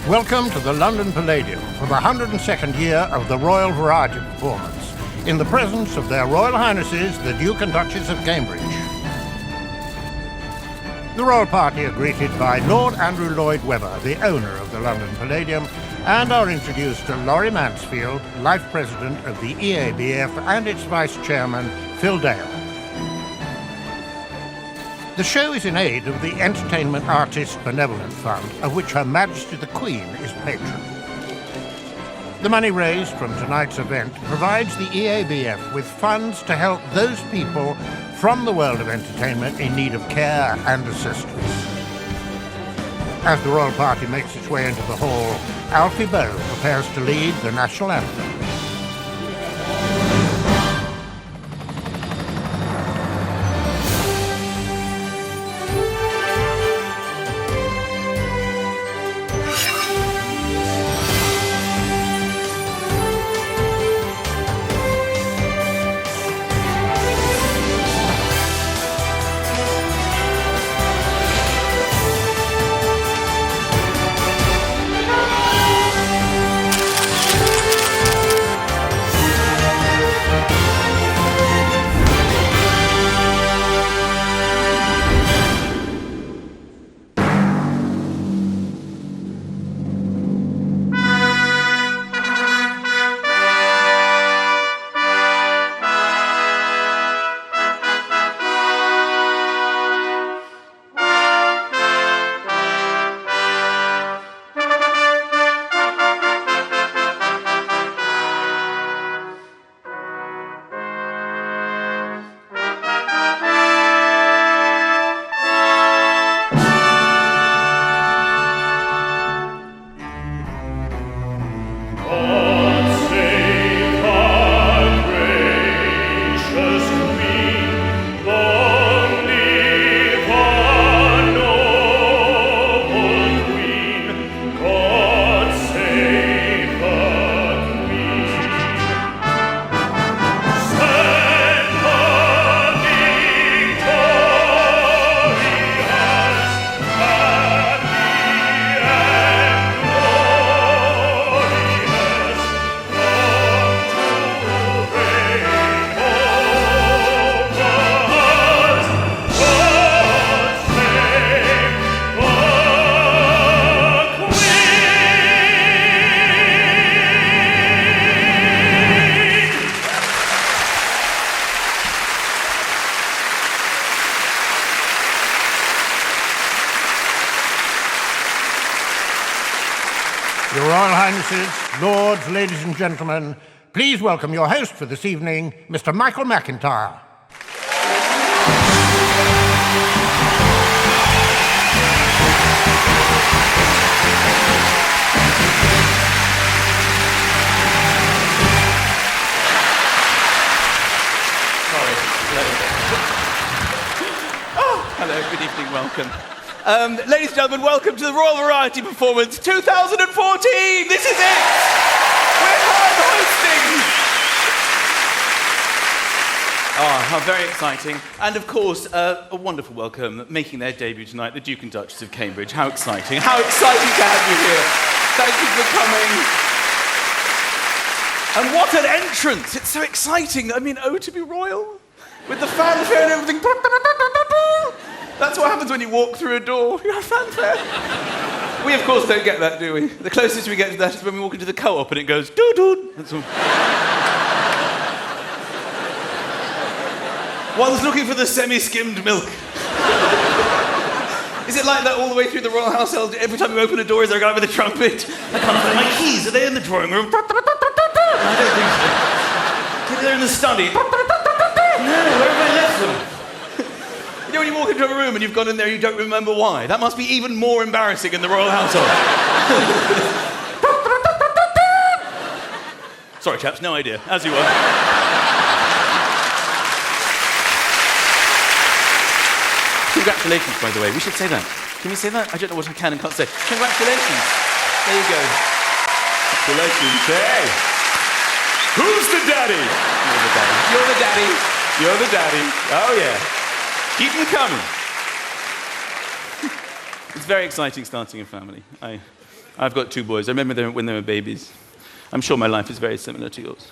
Welcome to the London Palladium for the 102nd year of the Royal Variety Performance, in the presence of their Royal Highnesses, the Duke and Duchess of Cambridge. The royal party are greeted by Lord Andrew Lloyd Webber, the owner of the London Palladium, and are introduced to Laurie Mansfield, Life President of the EABF, and its Vice Chairman, Phil Dale. The show is in aid of the Entertainment Artists Benevolent Fund, of which Her Majesty the Queen is patron. The money raised from tonight's event provides the EABF with funds to help those people from the world of entertainment in need of care and assistance. As the royal party makes its way into the hall, Alfie Boe prepares to lead the national anthem. Your Royal Highnesses, Lords, ladies and gentlemen, please welcome your host for this evening, Mr. Michael McIntyre. Oh, hello, good evening, welcome. Ladies and gentlemen, welcome to the Royal Variety Performance 2014! This is it! We're live hosting! Oh, how very exciting. And of course, a wonderful welcome, making their debut tonight, the Duke and Duchess of Cambridge. How exciting. How exciting to have you here. Thank you for coming. And what an entrance! It's so exciting. I mean, oh, to be royal. With the fanfare and everything. That's what happens when you walk through a door. You have fanfare. We, of course, don't get that, do we? The closest we get to that is when we walk into the co-op and it goes doo-doo. That's all. One's looking for the semi-skimmed milk. Is it like that all the way through the royal household? Every time you open a door, is there a guy with a trumpet? I can't find my keys. Are they in the drawing room? I don't think so. Maybe they're in the study. No, where have I left them? You know when you walk into a room and you've gone in there and you don't remember why? That must be even more embarrassing in the royal household. Sorry, chaps, no idea. As you were. Congratulations, by the way. We should say that. Can we say that? I don't know what I can and can't say. Congratulations. There you go. Congratulations. Hey! Who's the daddy? You're the daddy. You're the daddy. You're the daddy. Oh, yeah. Keep them coming. It's very exciting starting a family. I've got 2 boys. I remember them when they were babies. I'm sure my life is very similar to yours.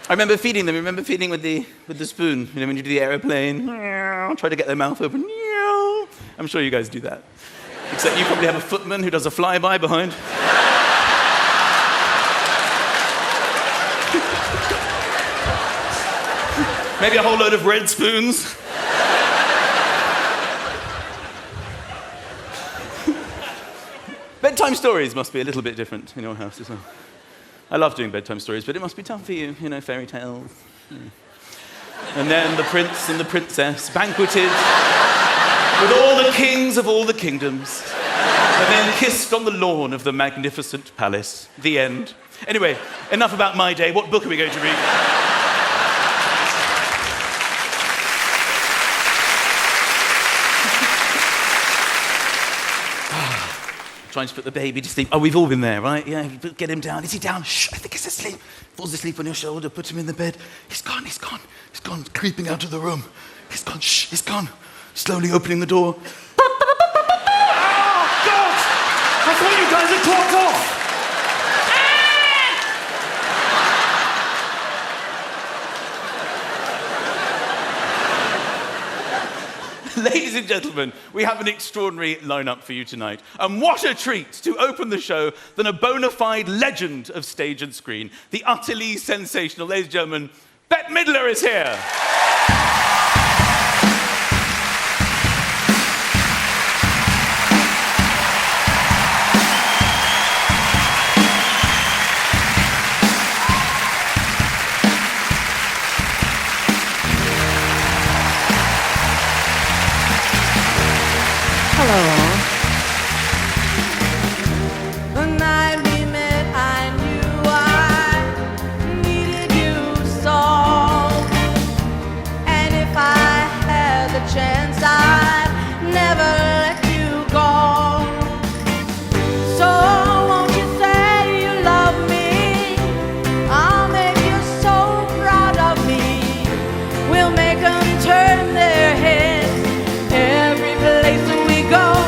I remember feeding them. I remember feeding with the spoon. You know, when you do the aeroplane, try to get their mouth open. I'm sure you guys do that. Except you probably have a footman who does a flyby behind. Maybe a whole load of red spoons. Bedtime stories must be a little bit different in your house as well. I love doing bedtime stories, but it must be tough for you, fairy tales. And then the prince and the princess banqueted with all the kings of all the kingdoms, and then kissed on the lawn of the magnificent palace. The end. Anyway, enough about my day. What book are we going to read? Trying to put the baby to sleep. Oh, we've all been there, right? Yeah, get him down. Is he down? Shh, I think he's asleep. Falls asleep on your shoulder, put him in the bed. He's gone, creeping out of the room. He's gone, shh, he's gone. Slowly opening the door. Oh, God! I thought you guys had clocked off! Ladies and gentlemen, we have an extraordinary lineup for you tonight. And what a treat to open the show than a bona fide legend of stage and screen. The utterly sensational, ladies and gentlemen, Bette Midler is here. The night we met, I knew I needed you so. And if I had the chance, I'd never let you go. So won't you say you love me? I'll make you so proud of me. We'll make them turn their heads every place that we go.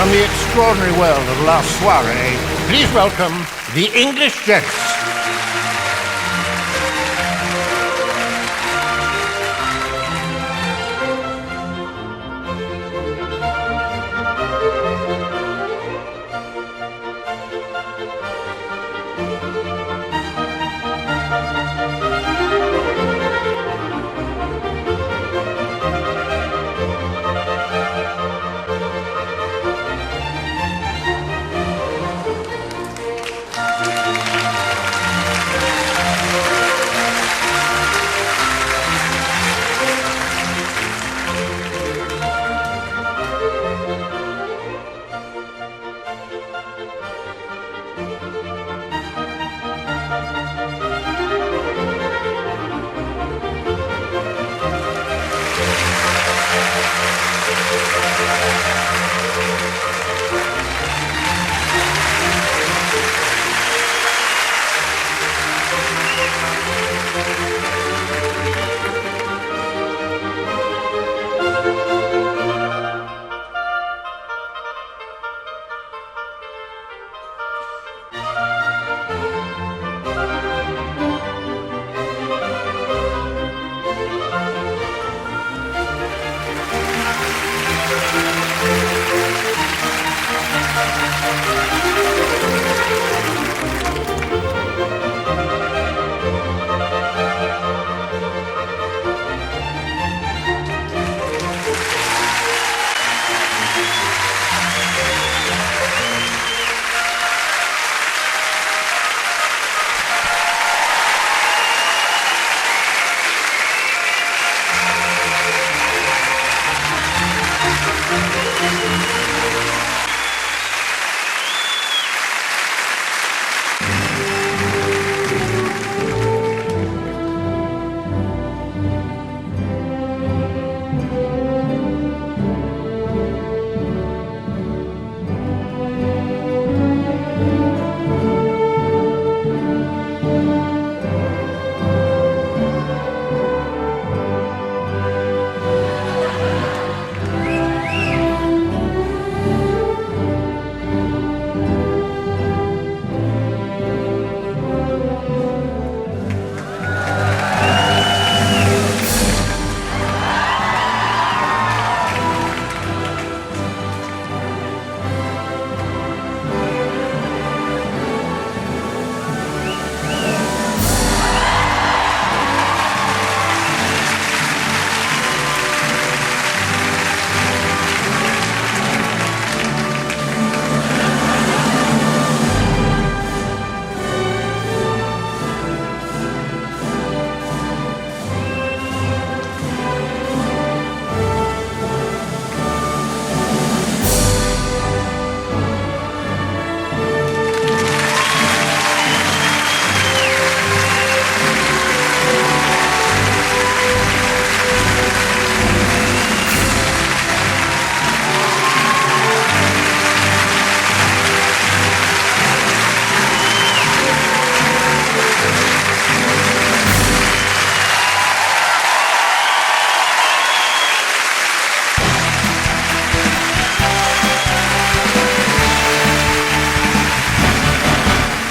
From the extraordinary world of La Soirée, please welcome the English Gents.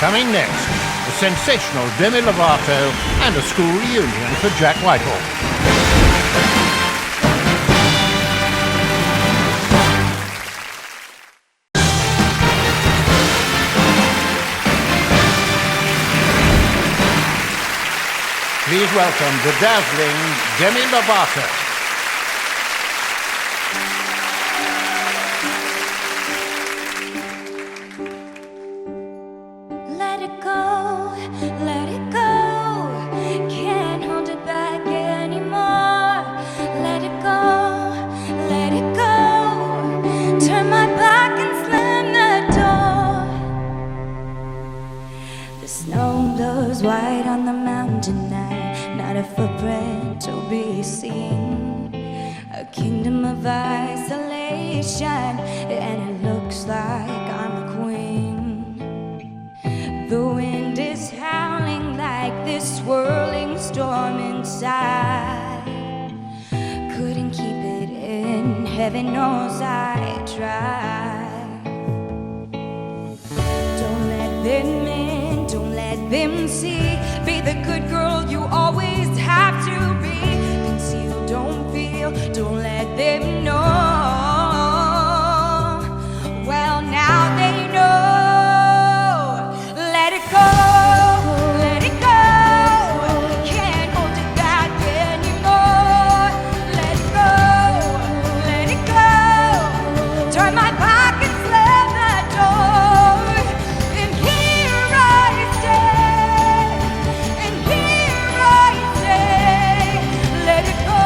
Coming next, the sensational Demi Lovato and a school reunion for Jack Whitehall. Please welcome the dazzling Demi Lovato. Let it go, can't hold it back anymore. Let it go, turn my back and slam the door. The snow blows white on the mountain now, not a footprint to be seen. A kingdom of isolation, and it looks like I'm a queen. The wind is howling like this swirling storm inside. Couldn't keep it in, heaven knows I tried. then men, don't let them see. Be the good girl you always have to be. Conceal, don't feel, don't let them know. Well, now they know. Let it go, let it go. Can't hold it back anymore. Let it go, let it go. Turn my back and slam that door. And here I stay, and here I stay. Let it go,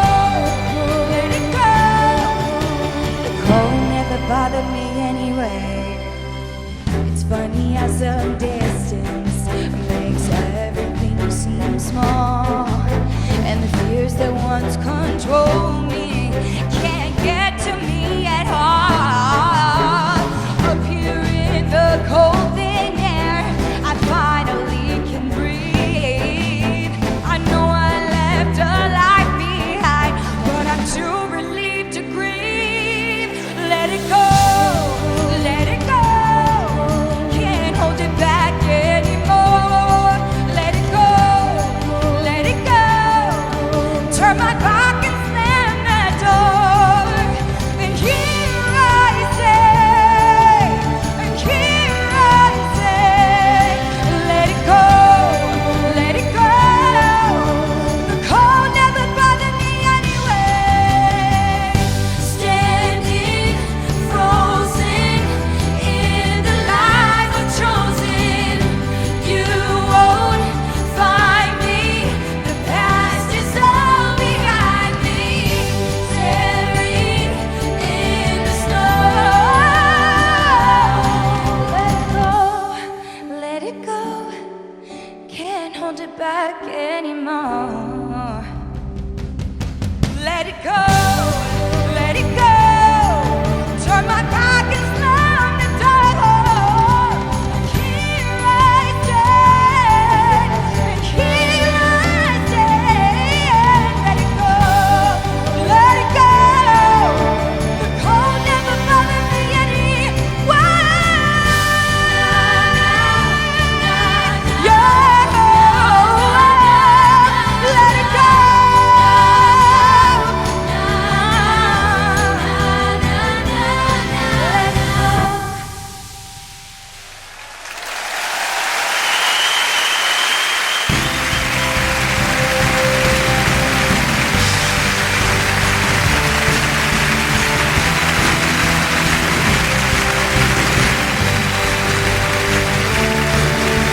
let it go. The cold never bothered me anyway. It's funny how some distance makes everything seem small. And the fears that once controlled me can't get to me at all. Up here in the cold thin air, I finally can breathe. I know I left a life behind, but I'm too relieved to grieve. Let it go, let it go. Can't hold it back anymore. Let it go, let it go. Turn my back and slam that door. And here I stay, and here I stay. Let it go, let it go. The cold never bothered me anyway. Standing frozen in the life I've chosen. You won't find me. The past is all behind me. Staring in the snow. Let it go, can't hold it back anymore. Let it go, let it go. Turn my back and slam the door. Here I stand, and here I stand. Let it go, let it go. The cold never bothered me anyway. Yeah, let it go.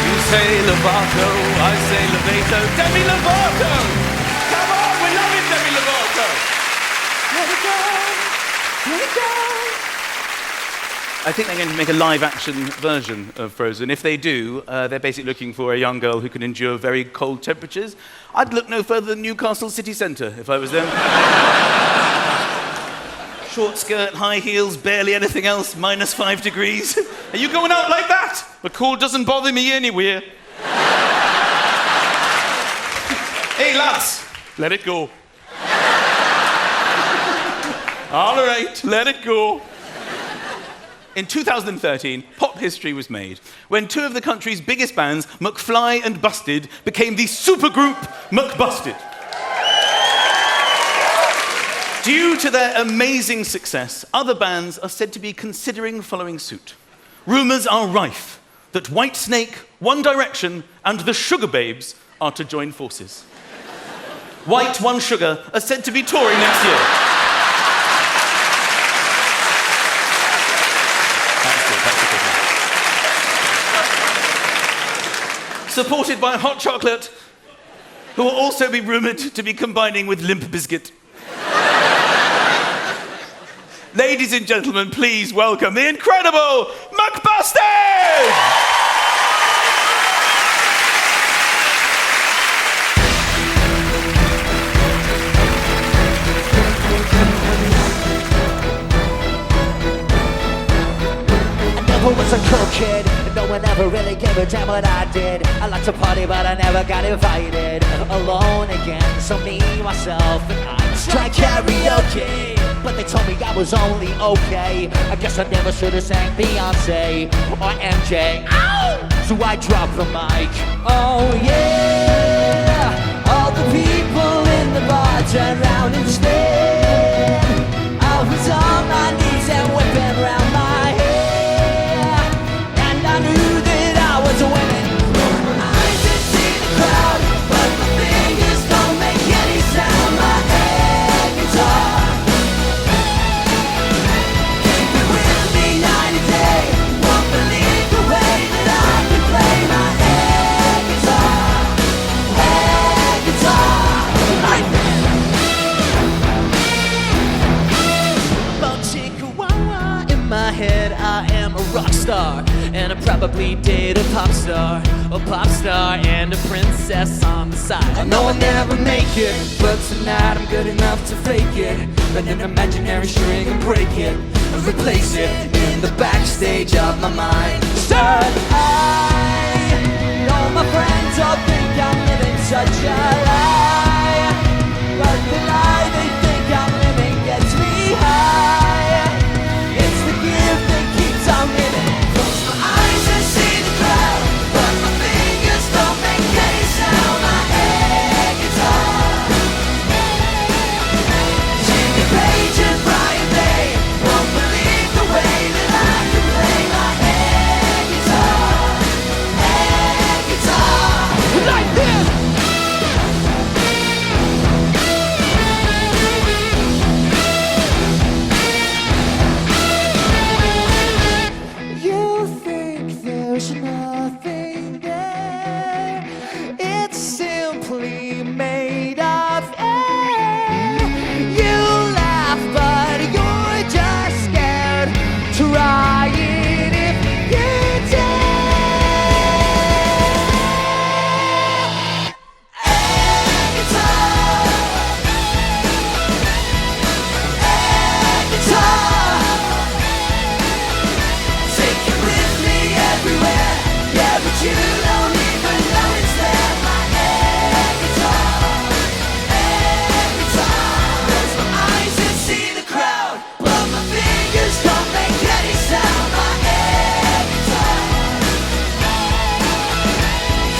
You say Lovato, I say Lovato. Demi Lovato! Come on, we love it, Demi Lovato! Let it go, let it go. I think they're going to make a live-action version of Frozen. If they do, they're basically looking for a young girl who can endure very cold temperatures. I'd look no further than Newcastle city centre if I was them. Short skirt, high heels, barely anything else, -5 degrees. Are you going out like that? The cold doesn't bother me anywhere. Hey, lads, let it go. All right, let it go. In 2013, pop history was made when two of the country's biggest bands, McFly and Busted, became the supergroup McBusted. Due to their amazing success, other bands are said to be considering following suit. Rumours are rife that Whitesnake, One Direction, and the Sugar Babes are to join forces. White One Sugar are said to be touring next year. Supported by Hot Chocolate, who will also be rumoured to be combining with Limp Bizkit. Ladies and gentlemen, please welcome the incredible McBusted! I was a cool kid, no one ever really gave a damn what I did. I liked to party, but I never got invited. Alone again, so me, myself, and I tried karaoke, but they told me I was only okay. I guess I never should have sang Beyonce or MJ. Ow! so I drop the mic. Oh yeah, all the people in the bar turn round and stare. I was on my knees and whipping round my hair, and I knew that I was winning. Close my eyes and see the crowd, but my fingers don't make any sound. My air guitar keep it with me night and day. Won't believe the way that I can play my air guitar like this. In my head, I am a rock star, and I probably date a pop star and a princess on the side. I know I'll never make it, but tonight I'm good enough to fake it. Bend an imaginary string and break it, and replace it in the backstage of my mind. Start all my friends all think I'm living such a lie, but the lie they think I'm living gets me high. It's the gift that keeps on giving. Close my eyes and see the crowd, but my fingers don't make any sound. My air guitar singing Page and Brian Day. Won't believe the way that I can play my air guitar like this. You think there's nothing there, it's simply made of air. You laugh, but you're just scared. Try it if you dare. Air guitar, air guitar. Take it with me everywhere. Yeah, but you don't even know it's there. My air guitar, air guitar. Close my eyes and see the crowd, but my fingers don't make any sound. My air guitar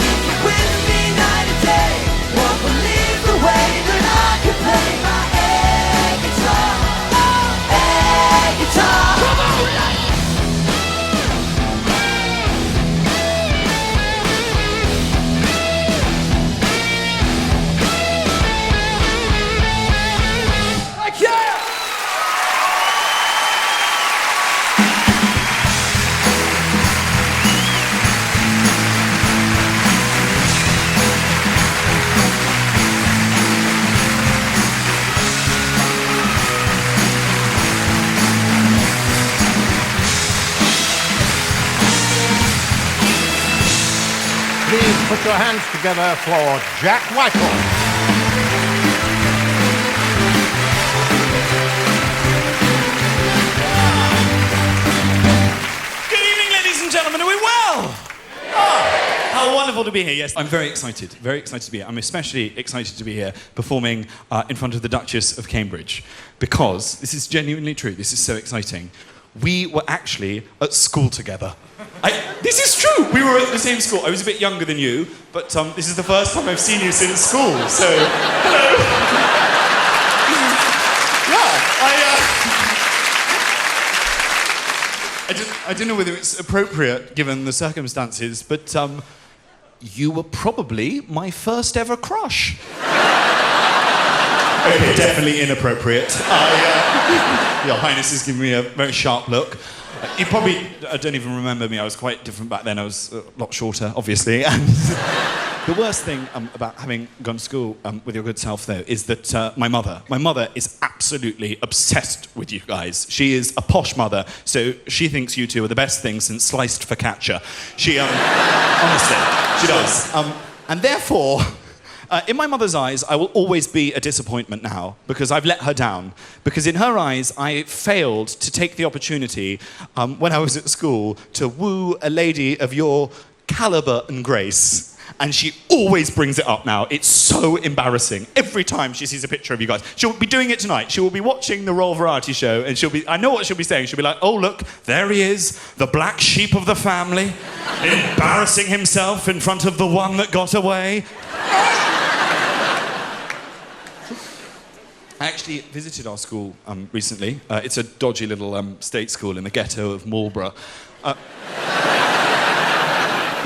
keep it with me night and day. Won't believe the way that I can play my air guitar. Air guitar. Come on, Please put your hands together for Jack Whitehall. Good evening, ladies and gentlemen. Are we well? Oh, how wonderful to be here. Yes, I'm very excited to be here. I'm especially excited to be here performing in front of the Duchess of Cambridge, because this is genuinely true. This is so exciting. We were actually at school together. This is true. We were at the same school. I was a bit younger than you, but this is the first time I've seen you since school. So, hello. I don't know whether it's appropriate given the circumstances, but you were probably my first ever crush. Okay, definitely inappropriate. Your Highness has given me a very sharp look. You probably don't even remember me. I was quite different back then. I was a lot shorter, obviously. And the worst thing about having gone to school with your good self, though, is that my mother is absolutely obsessed with you guys. She is a posh mother, so she thinks you two are the best thing since sliced focaccia. She, honestly, she does. And therefore, in my mother's eyes, I will always be a disappointment now, because I've let her down. Because in her eyes, I failed to take the opportunity when I was at school to woo a lady of your caliber and grace. And she always brings it up now. It's so embarrassing. Every time she sees a picture of you guys. She'll be doing it tonight. She will be watching the Royal Variety Show, and I know what she'll be saying. She'll be like, oh, look, there he is, the black sheep of the family. Embarrassing himself in front of the one that got away. I actually visited our school recently. It's a dodgy little state school in the ghetto of Marlborough. It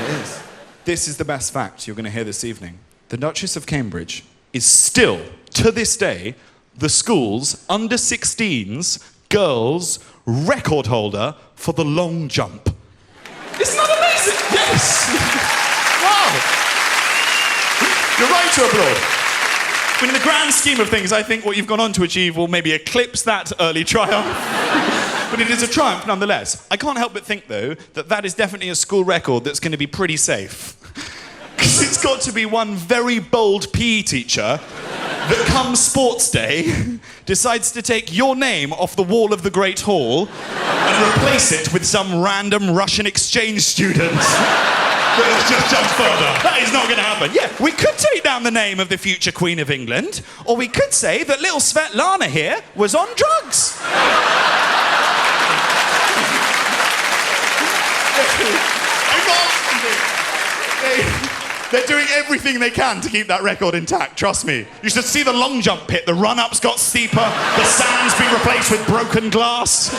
is. This is the best fact you're going to hear this evening. The Duchess of Cambridge is still, to this day, the school's under-16s girls record holder for the long jump. Isn't that amazing? Yes! Wow! You're right to applaud. I mean, in the grand scheme of things, I think what you've gone on to achieve will maybe eclipse that early triumph. But it is a triumph nonetheless. I can't help but think, though, that that is definitely a school record that's going to be pretty safe. Because it's got to be one very bold PE teacher that come sports day decides to take your name off the wall of the Great Hall and replace it with some random Russian exchange student. Let's just jump further. That is not going to happen. Yeah, we could take down the name of the future Queen of England, or we could say that little Svetlana here was on drugs. They're doing everything they can to keep that record intact, trust me. You should see the long jump pit. The run-up's got steeper. The sand's been replaced with broken glass.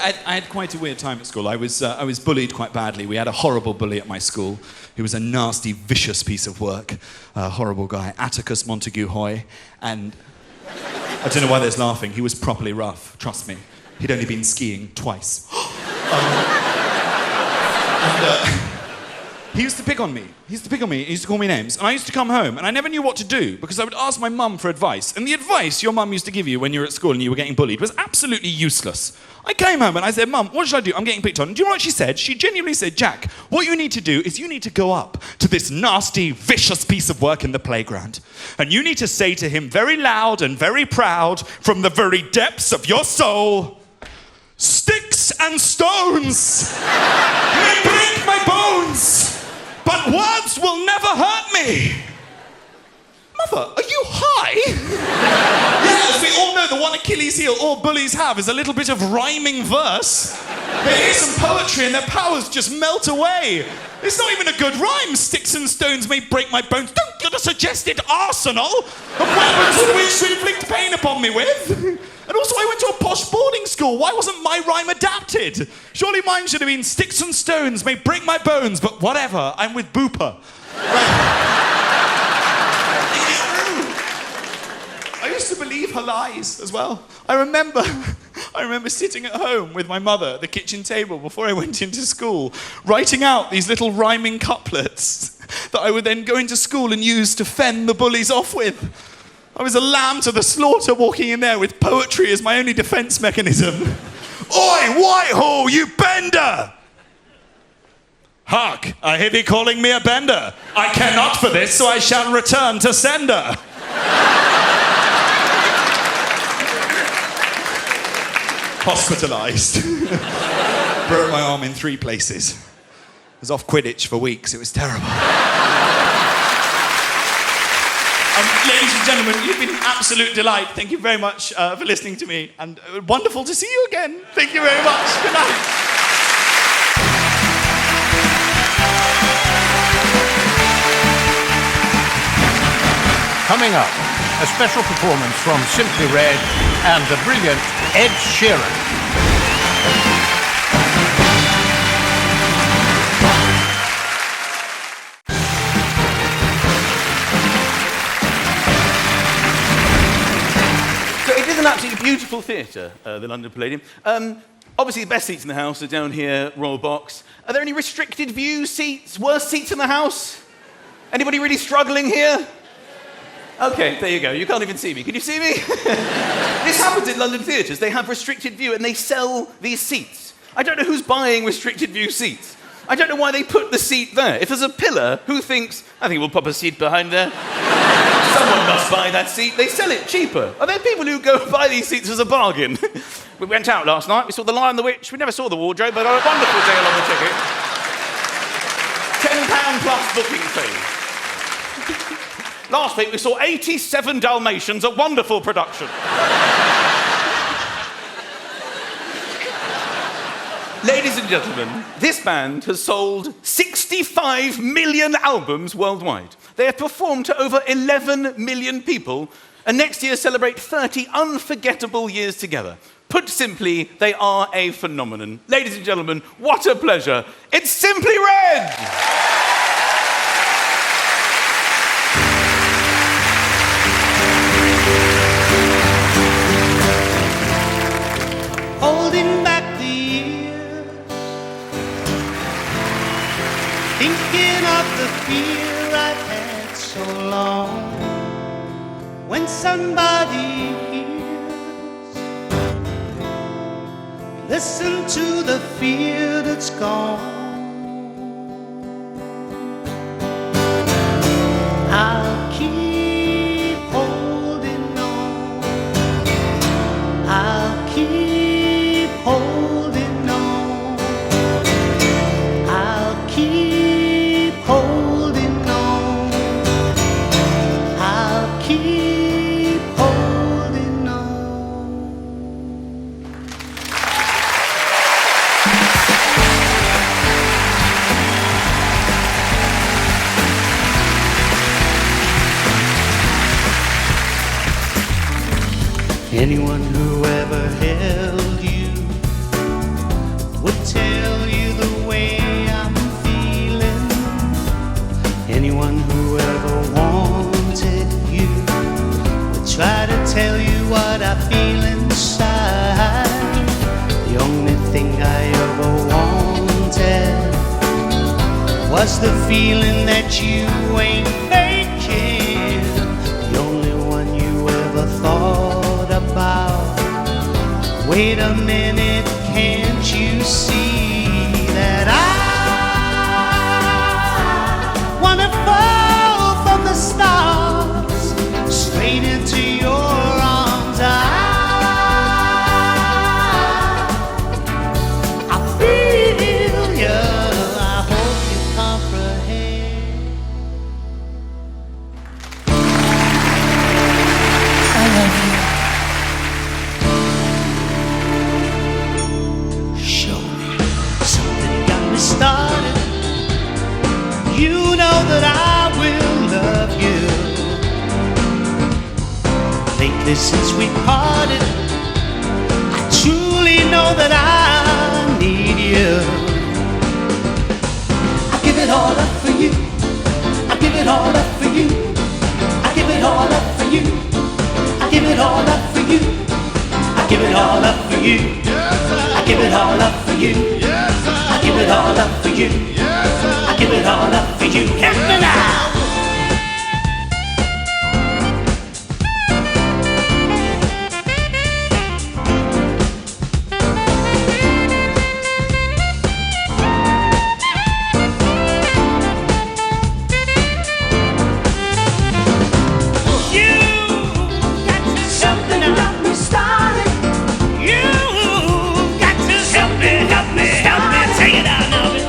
I had quite a weird time at school. I was bullied quite badly. We had a horrible bully at my school. He was a nasty, vicious piece of work. A horrible guy, Atticus Montague Hoy. And I don't know why there's laughing. He was properly rough, trust me. He'd only been skiing twice. He used to pick on me. He used to call me names. And I used to come home, and I never knew what to do, because I would ask my mum for advice. And the advice your mum used to give you when you were at school and you were getting bullied was absolutely useless. I came home and I said, Mum, what should I do? I'm getting picked on. And do you know what she said? She genuinely said, Jack, what you need to do is you need to go up to this nasty, vicious piece of work in the playground. And you need to say to him very loud and very proud, from the very depths of your soul, sticks and stones may break my bones, but words will never hurt me. Mother, are you high? Yes, we all know the one Achilles heel all bullies have is a little bit of rhyming verse. They hear some poetry and their powers just melt away. It's not even a good rhyme. Sticks and stones may break my bones. Don't get a suggested arsenal of weapons with which to inflict pain upon me with. And also, I went to a posh boarding school. Why wasn't my rhyme adapted? Surely mine should have been sticks and stones may break my bones, but whatever, I'm with Booper. I used to believe her lies as well. I remember sitting at home with my mother at the kitchen table before I went into school, writing out these little rhyming couplets that I would then go into school and use to fend the bullies off with. I was a lamb to the slaughter, walking in there with poetry as my only defence mechanism. Oi, Whitehall, you bender! Hark, I hear thee calling me a bender. I care not for this, so I shall return to sender. Hospitalised. Broke my arm in 3 places. Was off Quidditch for weeks. It was terrible. Ladies and gentlemen, you've been an absolute delight. Thank you very much for listening to me. And wonderful to see you again. Thank you very much. Good night. Coming up, a special performance from Simply Red and the brilliant Ed Sheeran. So it is an absolutely beautiful theatre, the London Palladium. Obviously, the best seats in the house are down here, Royal Box. Are there any restricted view seats, worst seats in the house? Anybody really struggling here? Okay, there you go. You can't even see me. Can you see me? This happens in London theatres. They have restricted view and they sell these seats. I don't know who's buying restricted view seats. I don't know why they put the seat there. If there's a pillar, who thinks, I think we'll pop a seat behind there? Someone must buy that seat. They sell it cheaper. Are there people who go buy these seats as a bargain? We went out last night. We saw The Lion and the Witch. We never saw the wardrobe, but got a wonderful deal on the ticket. £10 plus booking fee. Last week we saw 87 Dalmatians, a wonderful production. Ladies and gentlemen, this band has sold 65 million albums worldwide. They have performed to over 11 million people, and next year celebrate 30 unforgettable years together. Put simply, they are a phenomenon. Ladies and gentlemen, what a pleasure. It's Simply Red! Holding back the years, thinking of the fear I've had so long. When somebody hears, listen to the fear that's gone. I'll keep holding on. I'll keep holding on. I'll keep holding on. I'll keep holding on. Anyone who ever held you would tell you the way I'm feeling. Anyone who ever wanted you would try to tell you what I feel inside. The only thing I ever wanted was the feeling that you ain't faking. The only one you ever thought about. Wait a minute, can't you see that I wanna fall from the stars straight into your arms? I feel you, I hope you comprehend. I love you. Show me something got me started. You know that I will love you. Lately since we parted, I truly know that I need you. I give it all up for you. I give it all up for you. I give it all up for you. I give it all up for you. I give it all up for you. I give it all up for you. I give it all up for you. I give it all up for you. Help me now. Something got me started. You got to help me, take it out of it.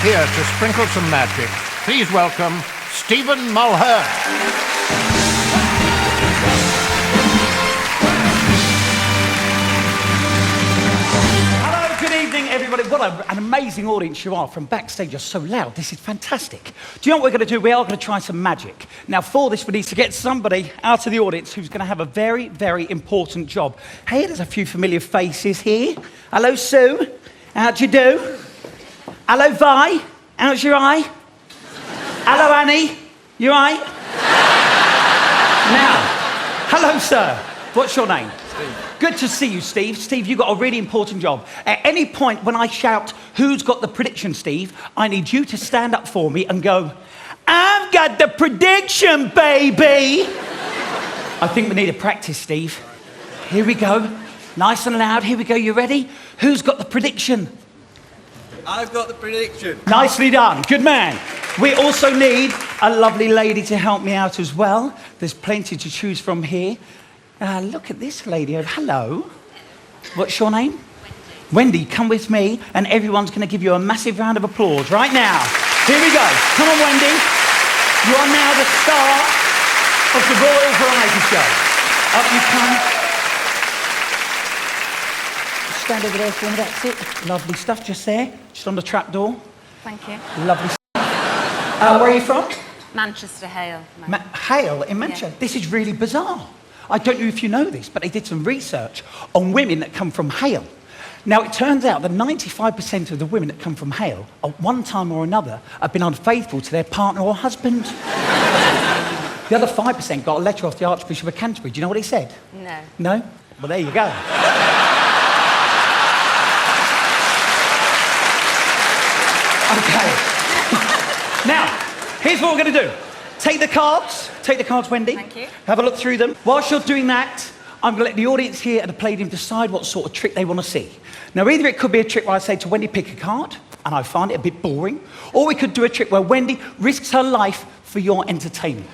Here to sprinkle some magic, please welcome Stephen Mulhern. Hello, good evening, everybody. What an amazing audience you are from backstage. You're so loud. This is fantastic. Do you know what we're going to do? We are going to try some magic. Now, for this, we need to get somebody out of the audience who's going to have a very, very important job. Hey, there's a few familiar faces here. Hello, Sue. How do you do? Hello, Vi. How's your eye? Hello, Annie. You all right? Now, hello, sir. What's your name? Steve. Good to see you, Steve. Steve, you've got a really important job. At any point when I shout, "Who's got the prediction, Steve?" I need you to stand up for me and go, "I've got the prediction, baby." I think we need to practice, Steve. Here we go. Nice and loud. Here we go. You ready? Who's got the prediction? I've got the prediction. Nicely done. Good man. We also need a lovely lady to help me out as well. There's plenty to choose from here. Look at this lady over. Hello. What's your name? Wendy, come with me, and everyone's going to give you a massive round of applause right now. Here we go. Come on, Wendy. You are now the star of the Royal Variety Show. Up you come. Stand over there for me, that's it. Lovely stuff, just there. Just on the trapdoor. Thank you. Lovely stuff. Where are you from? Manchester, Hale. Hale in Manchester. Yeah. This is really bizarre. I don't know if you know this, but they did some research on women that come from Hale. Now, it turns out that 95% of the women that come from Hale, at one time or another, have been unfaithful to their partner or husband. The other 5% got a letter off the Archbishop of Canterbury. Do you know what he said? No. No? Well, there you go. Okay. Now, here's what we're going to do. Take the cards. Take the cards, Wendy. Thank you. Have a look through them. Whilst you're doing that, I'm going to let the audience here at the Palladium decide what sort of trick they want to see. Now, either it could be a trick where I say to Wendy, pick a card, and I find it a bit boring, or we could do a trick where Wendy risks her life for your entertainment.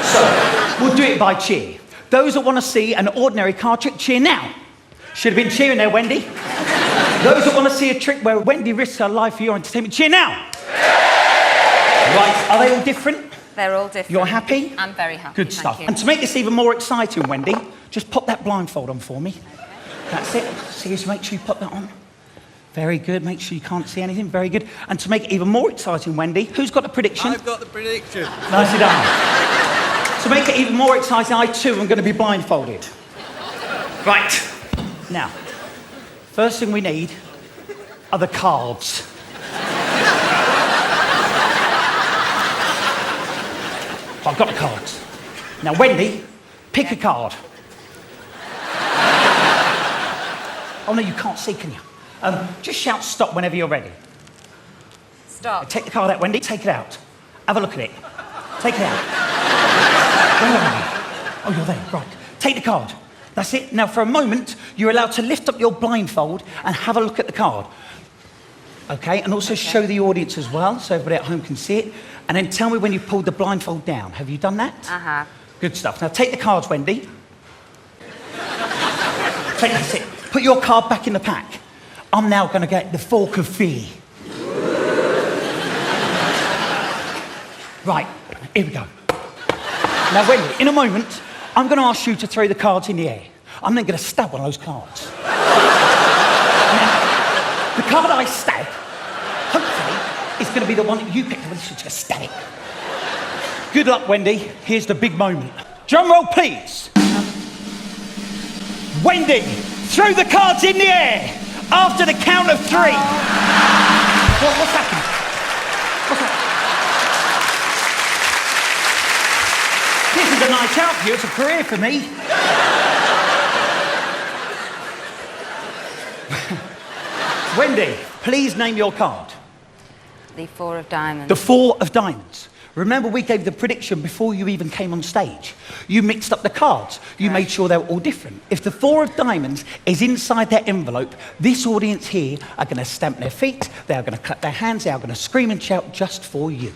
So, we'll do it by cheer. Those that want to see an ordinary card trick, cheer now. Should have been cheering there, Wendy. Those that want to see a trick where Wendy risks her life for your entertainment, cheer now. Right, are they all different? They're all different. You're happy? I'm very happy. Good stuff. Thank you. And to make this even more exciting, Wendy, just pop that blindfold on for me. Okay. That's it. Seriously, make sure you pop that on. Very good. Make sure you can't see anything. Very good. And to make it even more exciting, Wendy, who's got the prediction? I've got the prediction. Nicely done. To make it even more exciting, I too am going to be blindfolded. Right. Now, first thing we need are the cards. I've got the cards. Now, Wendy, pick a card. Oh, no, you can't see, can you? Just shout stop whenever you're ready. Stop. Take the card out, Wendy. Take it out. Have a look at it. Take it out. Where are you? Oh, you're there. Right. Take the card. That's it. Now, for a moment, you're allowed to lift up your blindfold and have a look at the card. Okay, and also show the audience as well, so everybody at home can see it. And then tell me when you pulled the blindfold down. Have you done that? Uh-huh. Good stuff. Now take the cards, Wendy. That's it. Put your card back in the pack. I'm now going to get the fork of fear. Right, here we go. Now, Wendy, in a moment, I'm going to ask you to throw the cards in the air. I'm then going to stab one of those cards. Now, the card I stab, hopefully, is going to be the one that you picked. Well, just stab it. Good luck, Wendy. Here's the big moment. Drum roll, please. Wendy, throw the cards in the air after the count of 3. What's happened? What's happened? This is a night out for you. It's a career for me. Wendy, please name your card. The 4 of diamonds. The 4 of diamonds. Remember, we gave the prediction before you even came on stage. You mixed up the cards. You made sure they were all different. If the 4 of diamonds is inside that envelope, this audience here are going to stamp their feet, they are going to clap their hands, they are going to scream and shout just for you.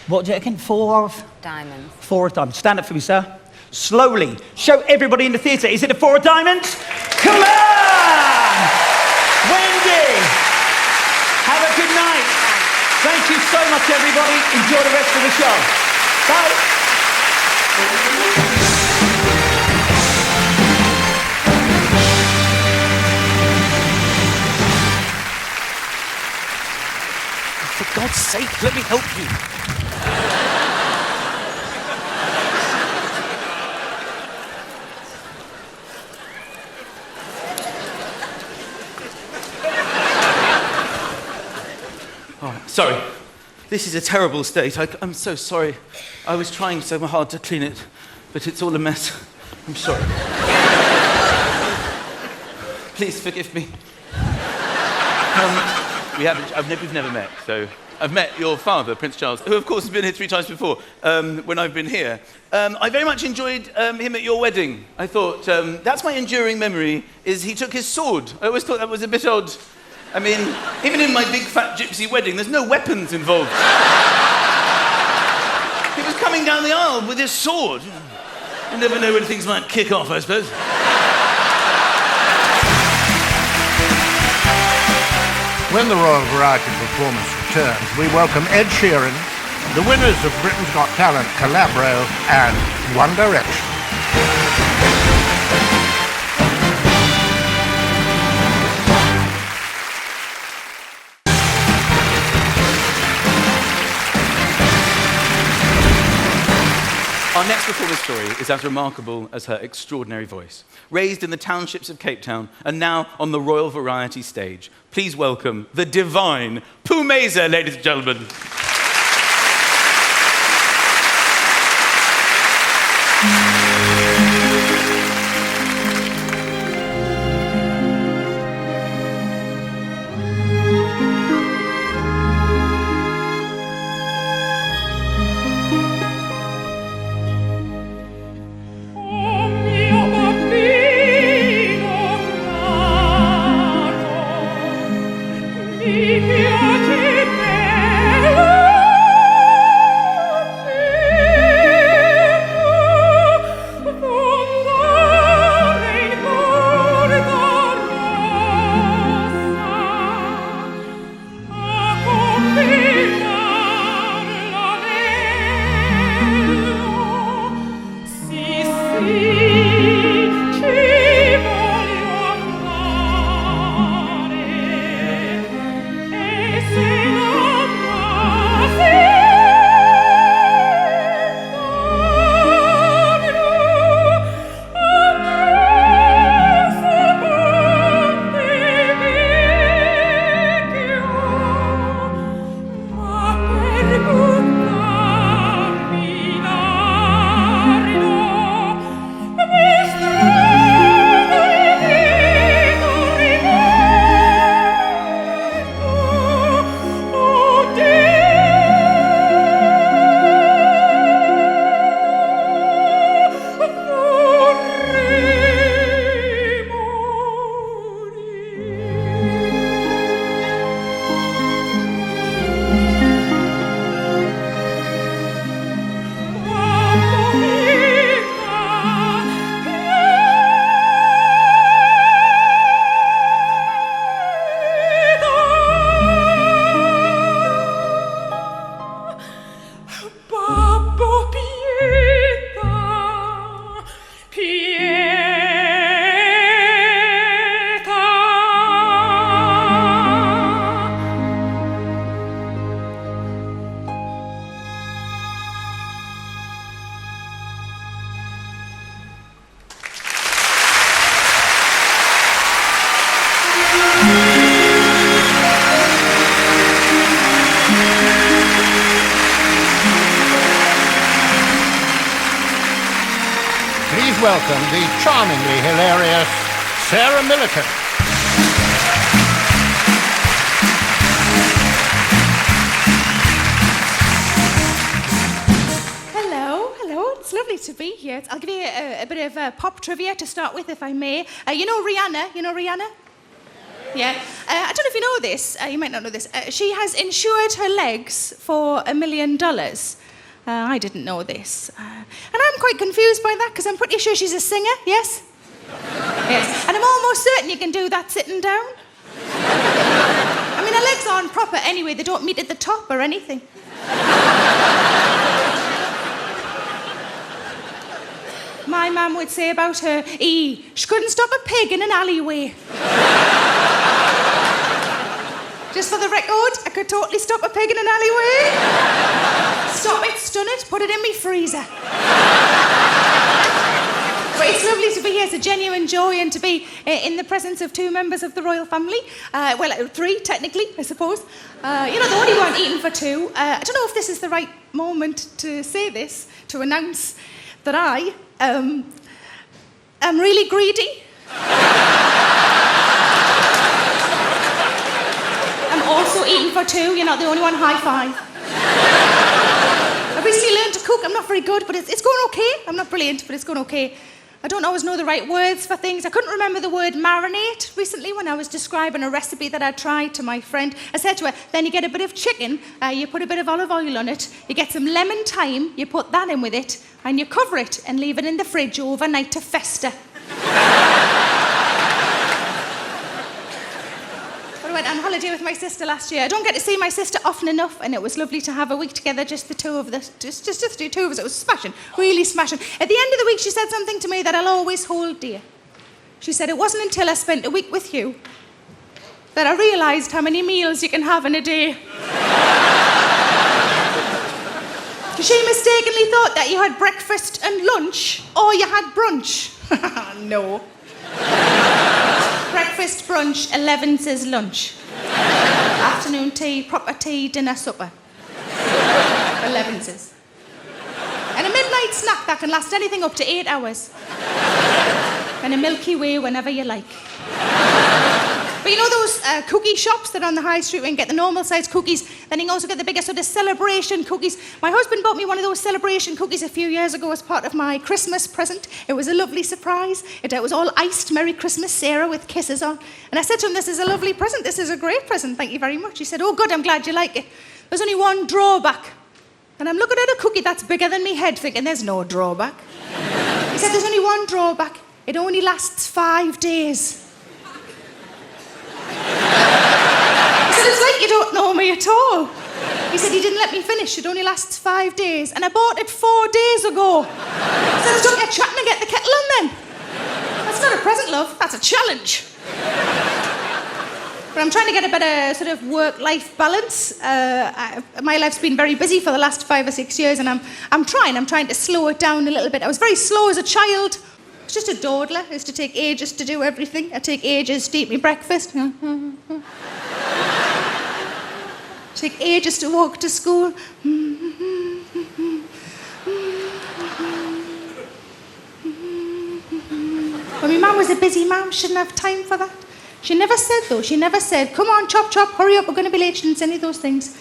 What, again? 4 of? Diamonds. 4 of diamonds. Stand up for me, sir. Slowly. Show everybody in the theatre. Is it the 4 of diamonds? Come on! Wendy! Have a good night. Thank you so much, everybody. Enjoy the rest of the show. Bye. For God's sake, let me help you. Sorry, this is a terrible state. I'm so sorry. I was trying so hard to clean it, but it's all a mess. I'm sorry. Please forgive me. We've never met, so I've met your father, Prince Charles, who of course has been here 3 times before when I've been here. I very much enjoyed him at your wedding. I thought that's my enduring memory. Is he took his sword. I always thought that was a bit odd. I mean, even in my big fat gypsy wedding, there's no weapons involved. He was coming down the aisle with his sword. You never know when things might kick off, I suppose. When the Royal Variety Performance returns, we welcome Ed Sheeran, the winners of Britain's Got Talent, Calabro, and One Direction. Our next performer's story is as remarkable as her extraordinary voice. Raised in the townships of Cape Town and now on the Royal Variety stage, please welcome the divine Puma, ladies and gentlemen. Welcome the charmingly hilarious Sarah Millican. Hello, it's lovely to be here. I'll give you a bit of pop trivia to start with, if I may. You know Rihanna? Yeah. I don't know if you know this, you might not know this. She has insured her legs for $1 million. I didn't know this. And I'm quite confused by that, because I'm pretty sure she's a singer, yes? Yes. And I'm almost certain you can do that sitting down. I mean, her legs aren't proper anyway. They don't meet at the top or anything. My mum would say about her, she couldn't stop a pig in an alleyway. Just for the record, I could totally stop a pig in an alleyway. Stop it, stun it, put it in me freezer. But it's lovely to be here. It's a genuine joy, and to be in the presence of two members of the royal family. Well, three, technically, I suppose. You know, they only weren't eaten for two. I don't know if this is the right moment to say this, to announce that I am really greedy. I'm also eating for two. You're not the only one. High five. I recently learned to cook. I'm not very good, but it's going okay. I'm not brilliant, but it's going okay. I don't always know the right words for things. I couldn't remember the word marinate recently when I was describing a recipe that I tried to my friend. I said to her, then you get a bit of chicken, you put a bit of olive oil on it, you get some lemon thyme, you put that in with it, and you cover it and leave it in the fridge overnight to fester. I went on holiday with my sister last year. I don't get to see my sister often enough, and it was lovely to have a week together, just the two of us. Just the two of us. It was smashing, really smashing. At the end of the week, she said something to me that I'll always hold dear. She said, it wasn't until I spent a week with you that I realised how many meals you can have in a day. She mistakenly thought that you had breakfast and lunch, or you had brunch. No. Breakfast, brunch, 11 says lunch. Afternoon tea, proper tea, dinner, supper. 11 says. And a midnight snack that can last anything up to 8 hours. And a Milky Way whenever you like. But you know those cookie shops that are on the high street where you can get the normal size cookies, then you can also get the bigger sort of celebration cookies. My husband bought me one of those celebration cookies a few years ago as part of my Christmas present. It was a lovely surprise. It was all iced Merry Christmas Sarah with kisses on. And I said to him, this is a lovely present. This is a great present. Thank you very much. He said, oh, good, I'm glad you like it. There's only one drawback. And I'm looking at a cookie that's bigger than me head thinking, there's no drawback. He said, there's only one drawback. It only lasts 5 days. He said, it's like you don't know me at all. He said, he didn't let me finish. It only lasts 5 days. And I bought it 4 days ago. He said, don't get chatting and get the kettle on then. That's not a present, love. That's a challenge. But I'm trying to get a better sort of work-life balance. My life's been very busy for the last 5 or 6 years, and I'm trying to slow it down a little bit. I was very slow as a child. I was just a dawdler. I used to take ages to do everything. I take ages to eat my breakfast. Take ages to walk to school. Well, my mum was a busy mum. She didn't have time for that. She never said, though. She never said, come on, chop, chop, hurry up, we're going to be late. She didn't say any of those things.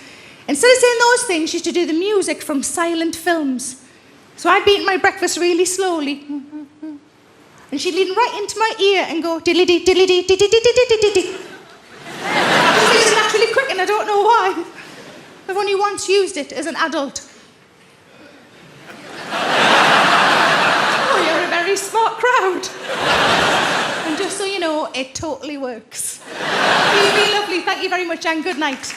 Instead of saying those things, she used to do the music from silent films. So I'd be eating my breakfast really slowly. And she'd lean right into my ear and go, diddly-dee, diddly-dee, diddly-dee-dee-dee-dee-dee. It's naturally quick, and I don't know why. I've only once used it as an adult. Oh, you're a very smart crowd. And just so you know, it totally works. You've been lovely. Thank you very much, and good night.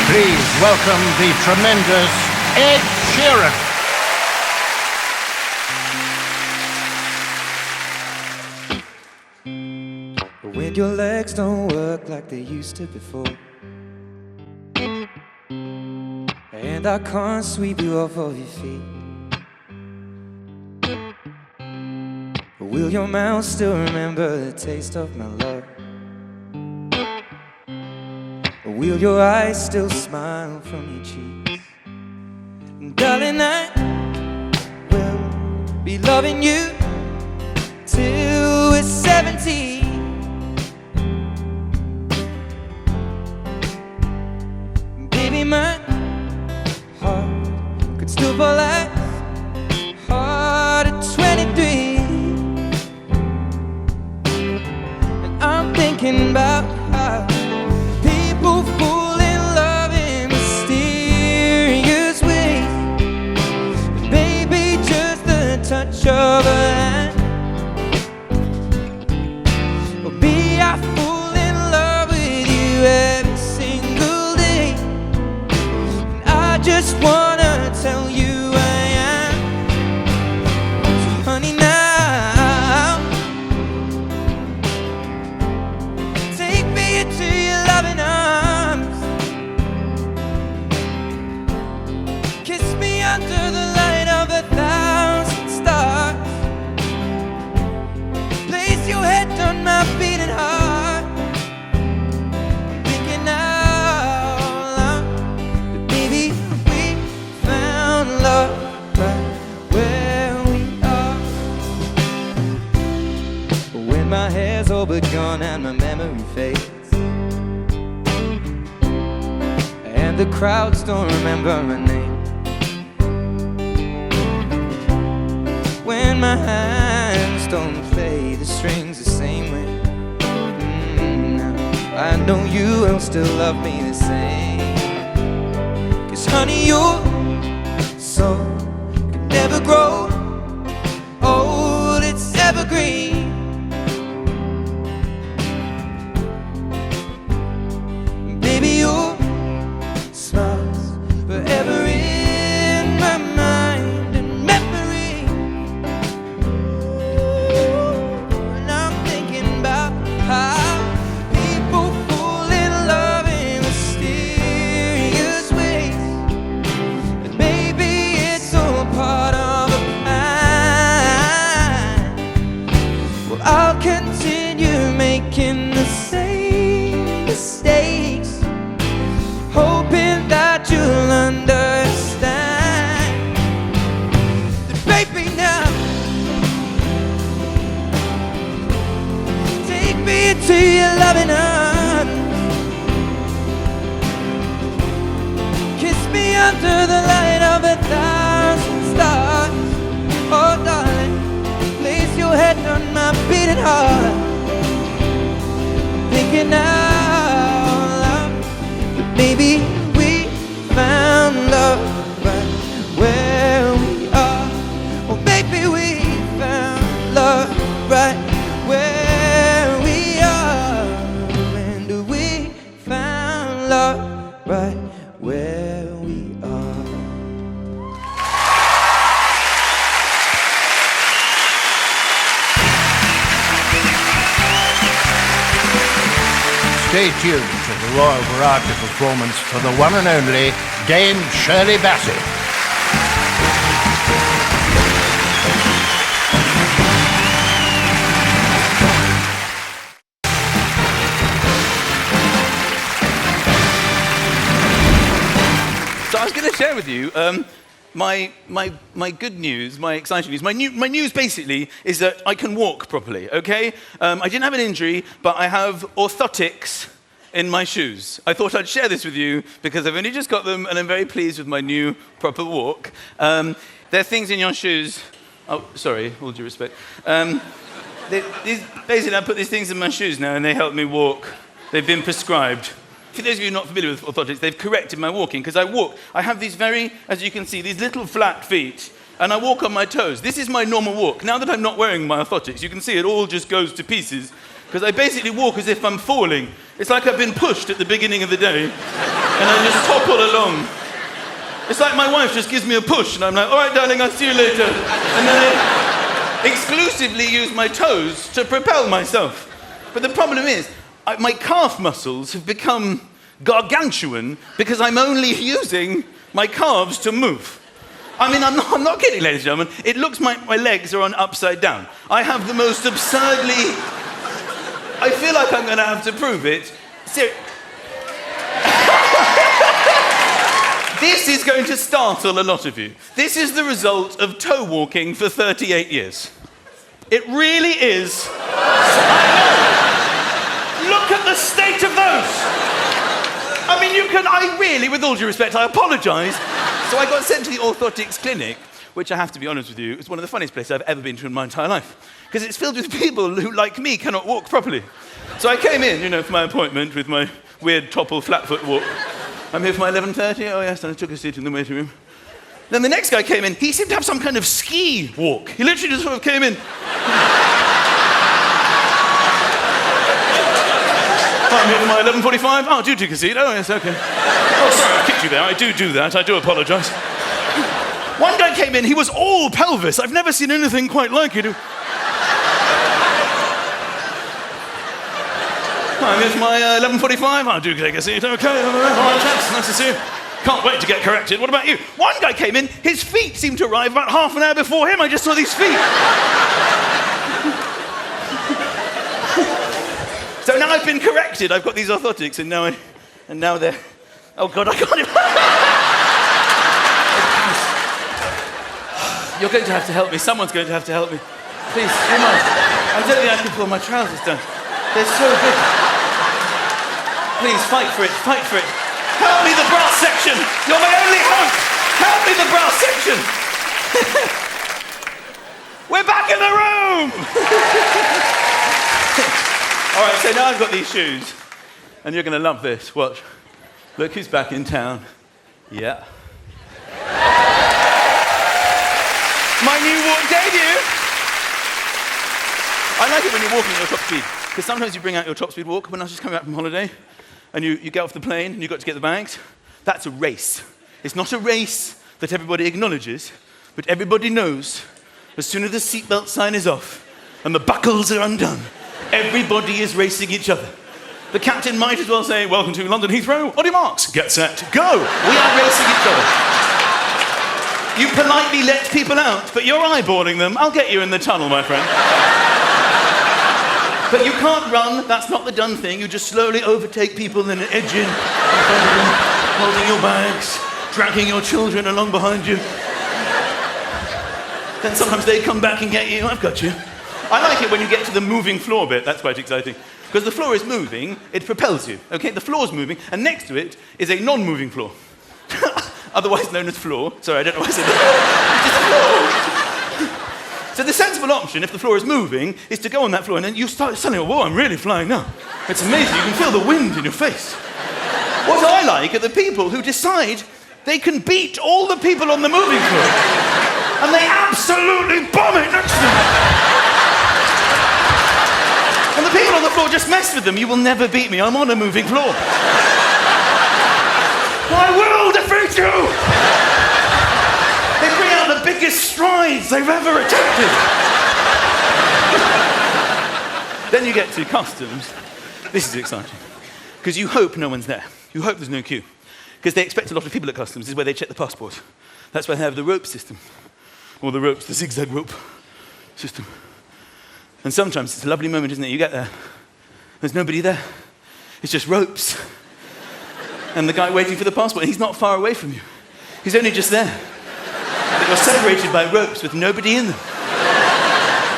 Please welcome the tremendous Ed Sheeran. When your legs don't work like they used to before, and I can't sweep you off of your feet, will your mouth still remember the taste of my love? Will your eyes still smile from your cheeks? Darling, I will be loving you till we're 70. Baby, my heart could still fall as hard at 23. And I'm thinking about how people fall in love in mysterious ways. And baby, just the touch of a hand. Or be I fall in love with you every single day. And I just wanna tell you I am. So honey, now take me into your loving arms. Kiss me under the light of 1,000 stars. Place your head on my beating heart. I'm thinking out loud that baby, we found love right where we are. When my hair's all but gone and my memory fades, and the crowds don't remember my name. When my hands don't play the strings the same way. Now I know you will still love me the same. 'Cause honey, your soul can never grow old, it's evergreen. Baby, your smile's forever in my mind and memory. And I'm thinking about how people fall in love in mysterious ways. And maybe it's all part of a plan. Well, I'll continue making the same mistakes, hoping that you'll understand. Then baby, now take me into your loving arms. Kiss me under the light of 1,000 stars. Oh darling, place your head on my beating heart. Thinking out loud that maybe we found love right where we are. Or maybe we found love right where we are. And we found love right where we are. Stay tuned to the Royal Variety performance for the one and only Dame Shirley Bassey. So I was going to share with you my good news, my exciting news. My news basically is that I can walk properly, okay? I didn't have an injury, but I have orthotics in my shoes. I thought I'd share this with you because I've only just got them and I'm very pleased with my new proper walk. There are things in your shoes. Oh, sorry, all due respect. Basically, I put these things in my shoes now and they help me walk. They've been prescribed. For those of you not familiar with orthotics, they've corrected my walking because I have these very, as you can see, these little flat feet and I walk on my toes. This is my normal walk. Now that I'm not wearing my orthotics, you can see it all just goes to pieces because I basically walk as if I'm falling. It's like I've been pushed at the beginning of the day and I just topple along. It's like my wife just gives me a push and I'm like, all right, darling, I'll see you later. And then I exclusively use my toes to propel myself. But the problem is, my calf muscles have become gargantuan because I'm only using my calves to move. I mean, I'm not kidding, ladies and gentlemen. It looks like my legs are on upside down. I have the most absurdly... I feel like I'm going to have to prove it. This is going to startle a lot of you. This is the result of toe walking for 38 years. It really is. Look at the state of those. I mean, I really, with all due respect, I apologise. So I got sent to the orthotics clinic, which I have to be honest with you, is one of the funniest places I've ever been to in my entire life. Because it's filled with people who, like me, cannot walk properly. So I came in, for my appointment with my weird topple flat-foot walk. I'm here for my 11:30, oh yes, and I took a seat in the waiting room. Then the next guy came in, he seemed to have some kind of ski walk. He literally just sort of came in. I'm here for my 11:45. Oh, do take a seat. Oh, yes, okay. Oh, sorry, I kicked you there. I do that. I do apologise. One guy came in, he was all pelvis. I've never seen anything quite like it. I'm here for my 11:45. Oh, do take a seat. Okay, all right, chaps, nice to see you. Can't wait to get corrected. What about you? One guy came in, his feet seemed to arrive about half an hour before him. I just saw these feet. So now I've been corrected. I've got these orthotics, and now they're... Oh, God, I can't even... You're going to have to help me. Someone's going to have to help me. Please, come on. I don't think I can pull my trousers down. They're so big. Please, fight for it. Fight for it. Help me, the brass section! You're my only hope! Help me, the brass section! We're back in the room! All right, so now I've got these shoes, and you're going to love this. Watch. Look who's back in town. Yeah. My new walk debut! I like it when you're walking at your top speed, because sometimes you bring out your top speed walk. When I was just coming back from holiday, and you get off the plane, and you've got to get the bags, that's a race. It's not a race that everybody acknowledges, but everybody knows as soon as the seatbelt sign is off and the buckles are undone, everybody is racing each other. The captain might as well say, welcome to London Heathrow, on your marks, get set, go! We are racing each other. You politely let people out, but you're eyeballing them. I'll get you in the tunnel, my friend. But you can't run, that's not the done thing. You just slowly overtake people and edge in, holding your bags, dragging your children along behind you. Then sometimes they come back and get you. I've got you. I like it when you get to the moving floor bit. That's quite exciting. Because the floor is moving, it propels you. Okay, the floor's moving, and next to it is a non-moving floor. Otherwise known as floor. Sorry, I don't know why I said that. It's a floor. So the sensible option, if the floor is moving, is to go on that floor and then you start suddenly, whoa, I'm really flying now. It's amazing, you can feel the wind in your face. What I like are the people who decide they can beat all the people on the moving floor. And they absolutely bomb it next to them. And the people on the floor just mess with them. You will never beat me, I'm on a moving floor. I will defeat you! They bring out the biggest strides they've ever attempted. Then you get to customs. This is exciting. Because you hope no one's there. You hope there's no queue. Because they expect a lot of people at customs. This is where they check the passport. That's why they have the rope system. Or the ropes, the zigzag rope system. And sometimes it's a lovely moment, isn't it? You get there. There's nobody there. It's just ropes. And the guy waiting for the passport, and he's not far away from you. He's only just there. But you're separated by ropes with nobody in them.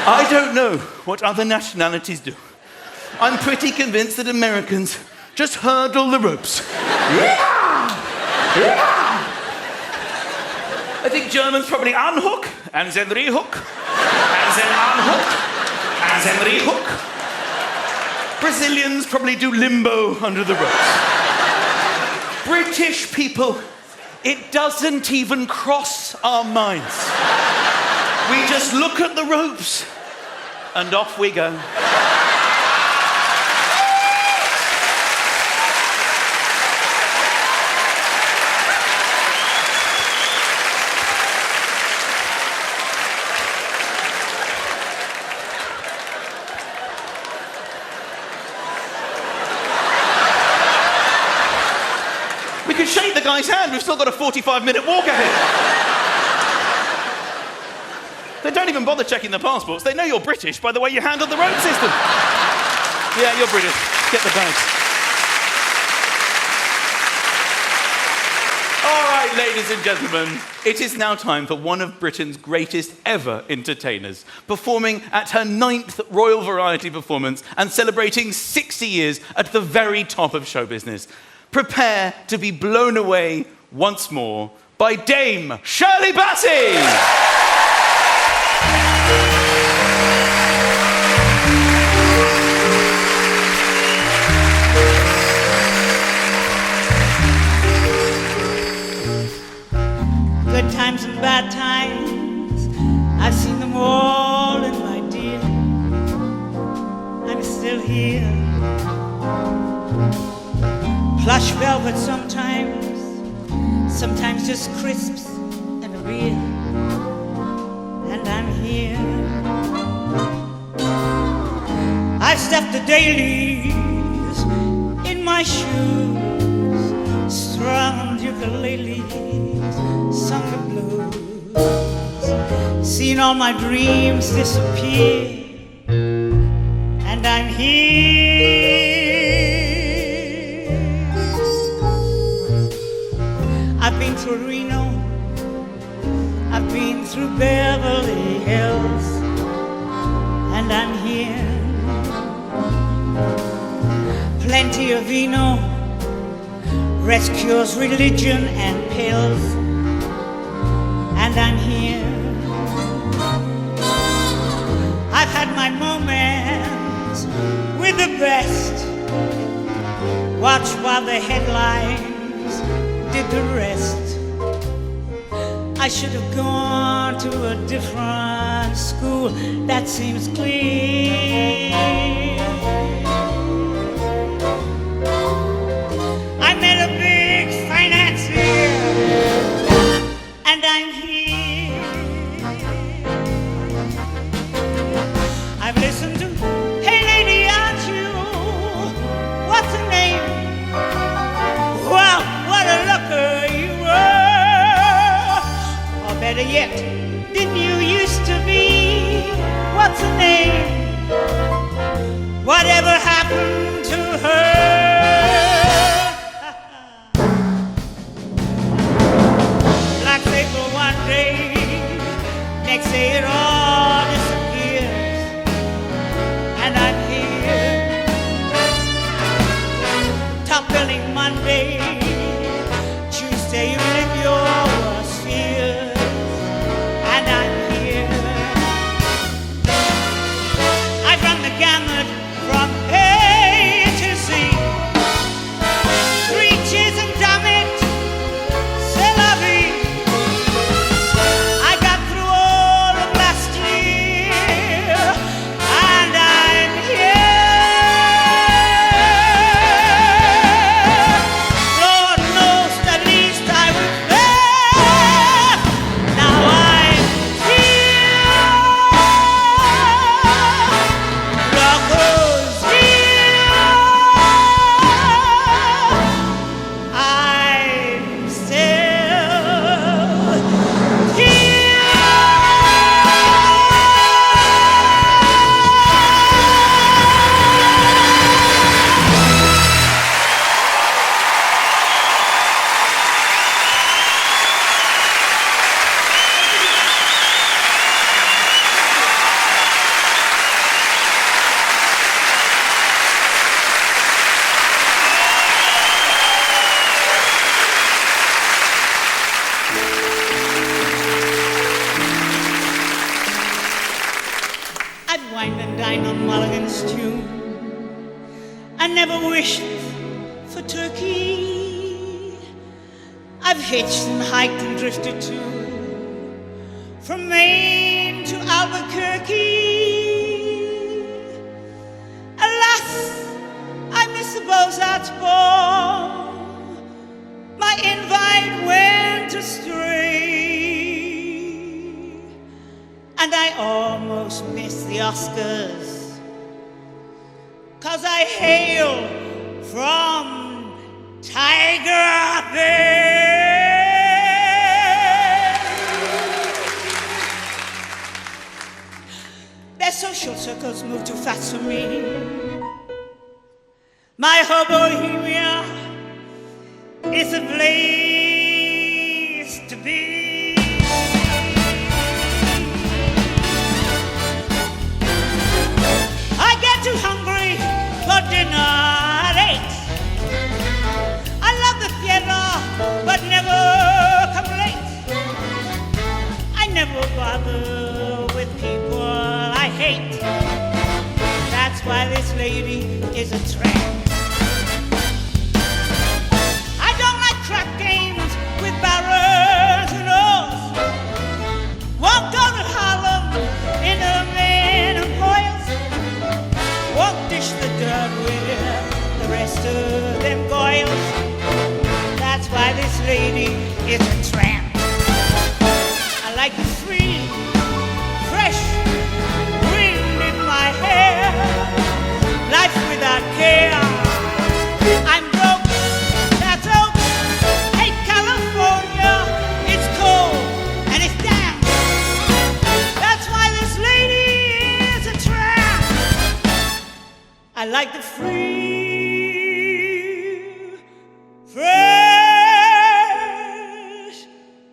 I don't know what other nationalities do. I'm pretty convinced that Americans just hurdle the ropes. I think Germans probably unhook, and then rehook, and then unhook, and then rehook. Brazilians probably do limbo under the ropes. British people, it doesn't even cross our minds. We just look at the ropes and off we go. We could shake the guy's hand. We've still got a 45-minute walk ahead. They don't even bother checking the passports. They know you're British by the way you handle the road system. Yeah, you're British. Get the bags. All right, ladies and gentlemen, it is now time for one of Britain's greatest ever entertainers, performing at her 9th Royal Variety performance and celebrating 60 years at the very top of show business. Prepare to be blown away once more by Dame Shirley Bassey! Good times and bad times, I've seen them all, and my dear, I'm still here. Plush velvet sometimes just crisps and a beer, and I'm here. I've stuffed the dailies in my shoes, strummed ukuleles, sung the blues, seen all my dreams disappear, and I'm here. I've been through Reno, I've been through Beverly Hills, and I'm here. Plenty of vino, rescues religion and pills, and I'm here. I've had my moments with the best. Watch while the headlines did the rest. I should have gone to a different school, that seems clear. I met a big financier, and I'm here. I've listened to, hey lady, aren't you? What's her name? Well, what a looker you were. Or better yet, didn't you used to be? What's her name? Whatever happened to her? Black paper one day, next day it all disappears, and I'm here. Top billing Monday, Tuesday you live your worst fears, and I'm here. I've run the gamut from A to Z. 3 cheers and damn it, c'est la vie. I got through all of last year, and I'm here. Lord knows at least I was there. Now I'm here. Rock goes here. I'm still here. I've wined and dined on Mulligan's tune. I never wished for Turkey. I've hitched and hiked and drifted too, from Maine to Albuquerque. Alas, I miss the Beaux-Arts ball. My invite went astray, and I almost missed the Oscars, 'cause I hail from Tiger Bay. Their social circles move too fast for me. My whole bohemia is a place to be. I get too hungry for dinner at 8. I love the theater, but never come late. I never bother with people I hate. That's why this lady is a tramp. I don't like crap games with barons and oars. Won't go to Harlem in a man and boils. Won't dish the dirt with the rest of them goils. That's why this lady is a tramp. I like the free, fresh wind in my hair, life without care. I'm broke, that's oak. Hey California, it's cold and it's damp. That's why this lady is a tramp. I like the free, fresh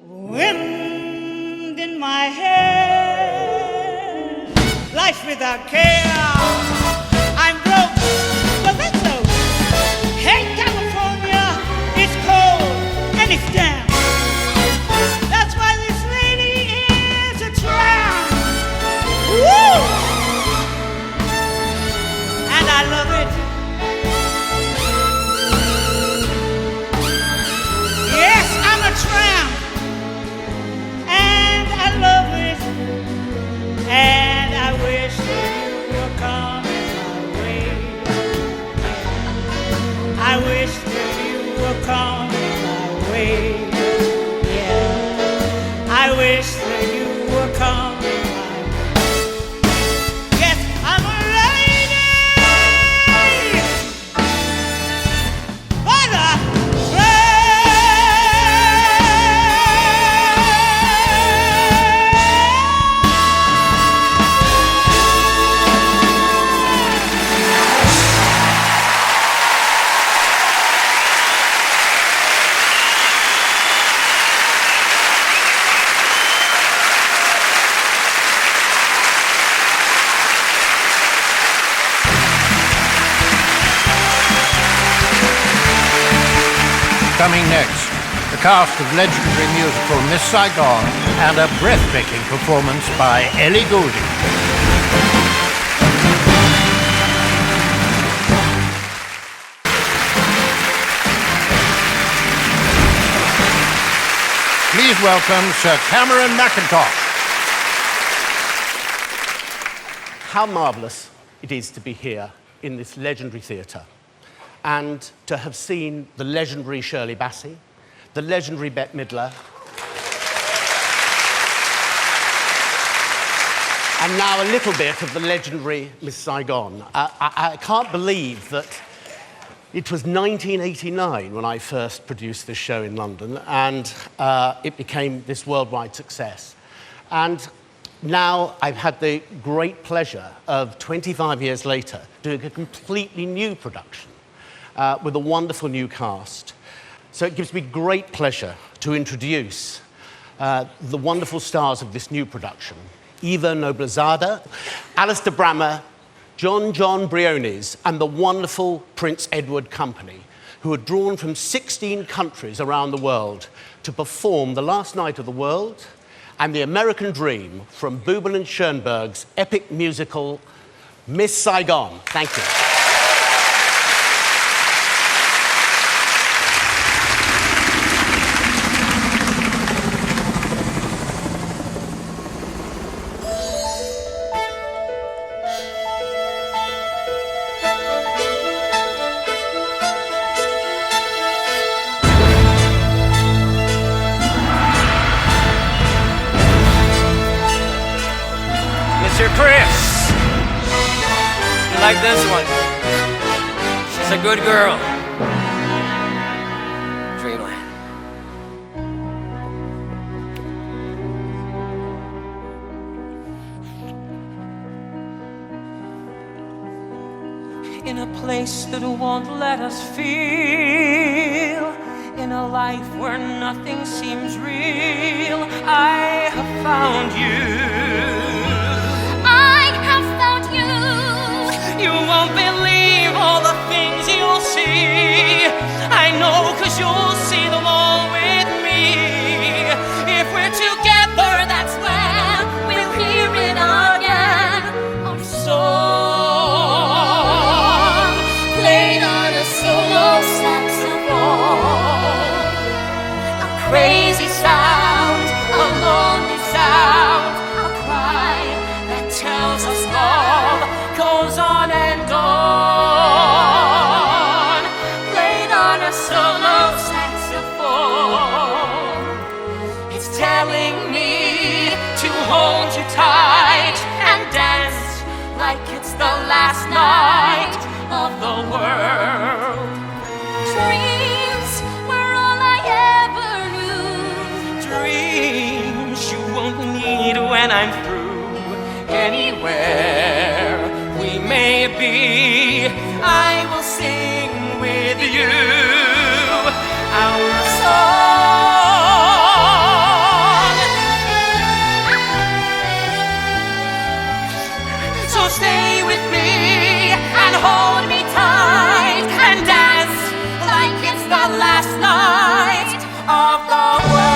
wind in my hair, life without care. I'm broke, but that's oak. Hey California, it's cold. I wish that you were coming my way. Yeah, I wish that you were coming my way. Yes, I'm a lady. What a Coming next, the cast of legendary musical Miss Saigon and a breathtaking performance by Ellie Goulding. Please welcome Sir Cameron McIntyre. How marvellous it is to be here in this legendary theatre and to have seen the legendary Shirley Bassey, the legendary Bette Midler, and now a little bit of the legendary Miss Saigon. I can't believe that it was 1989 when I first produced this show in London, and it became this worldwide success. And now I've had the great pleasure of 25 years later doing a completely new production with a wonderful new cast. So it gives me great pleasure to introduce the wonderful stars of this new production: Eva Noblezada, Alistair Brammer, John Briones, and the wonderful Prince Edward Company, who are drawn from 16 countries around the world to perform The Last Night of the World and The American Dream from Bubel and Schoenberg's epic musical Miss Saigon. Thank you. Chris, you like this one? She's a good girl. Dreamland. In a place that won't let us feel, in a life where nothing seems real, I have found you. You won't believe all the things you'll see. I know, 'cause you'll see them all with me. If we're together, that's when we'll hear it again. Our song played on a solo saxophone. A crazy sound, a lonely sound, a cry that tells us love goes on and on, played on a solo saxophone. It's telling me to hold you tight and dance like it's the last night of the world. Dreams were all I ever knew. Dreams you won't need when I'm through. Anywhere we may be, I will sing with you our song. So stay with me and hold me tight and dance like it's the last night of the world.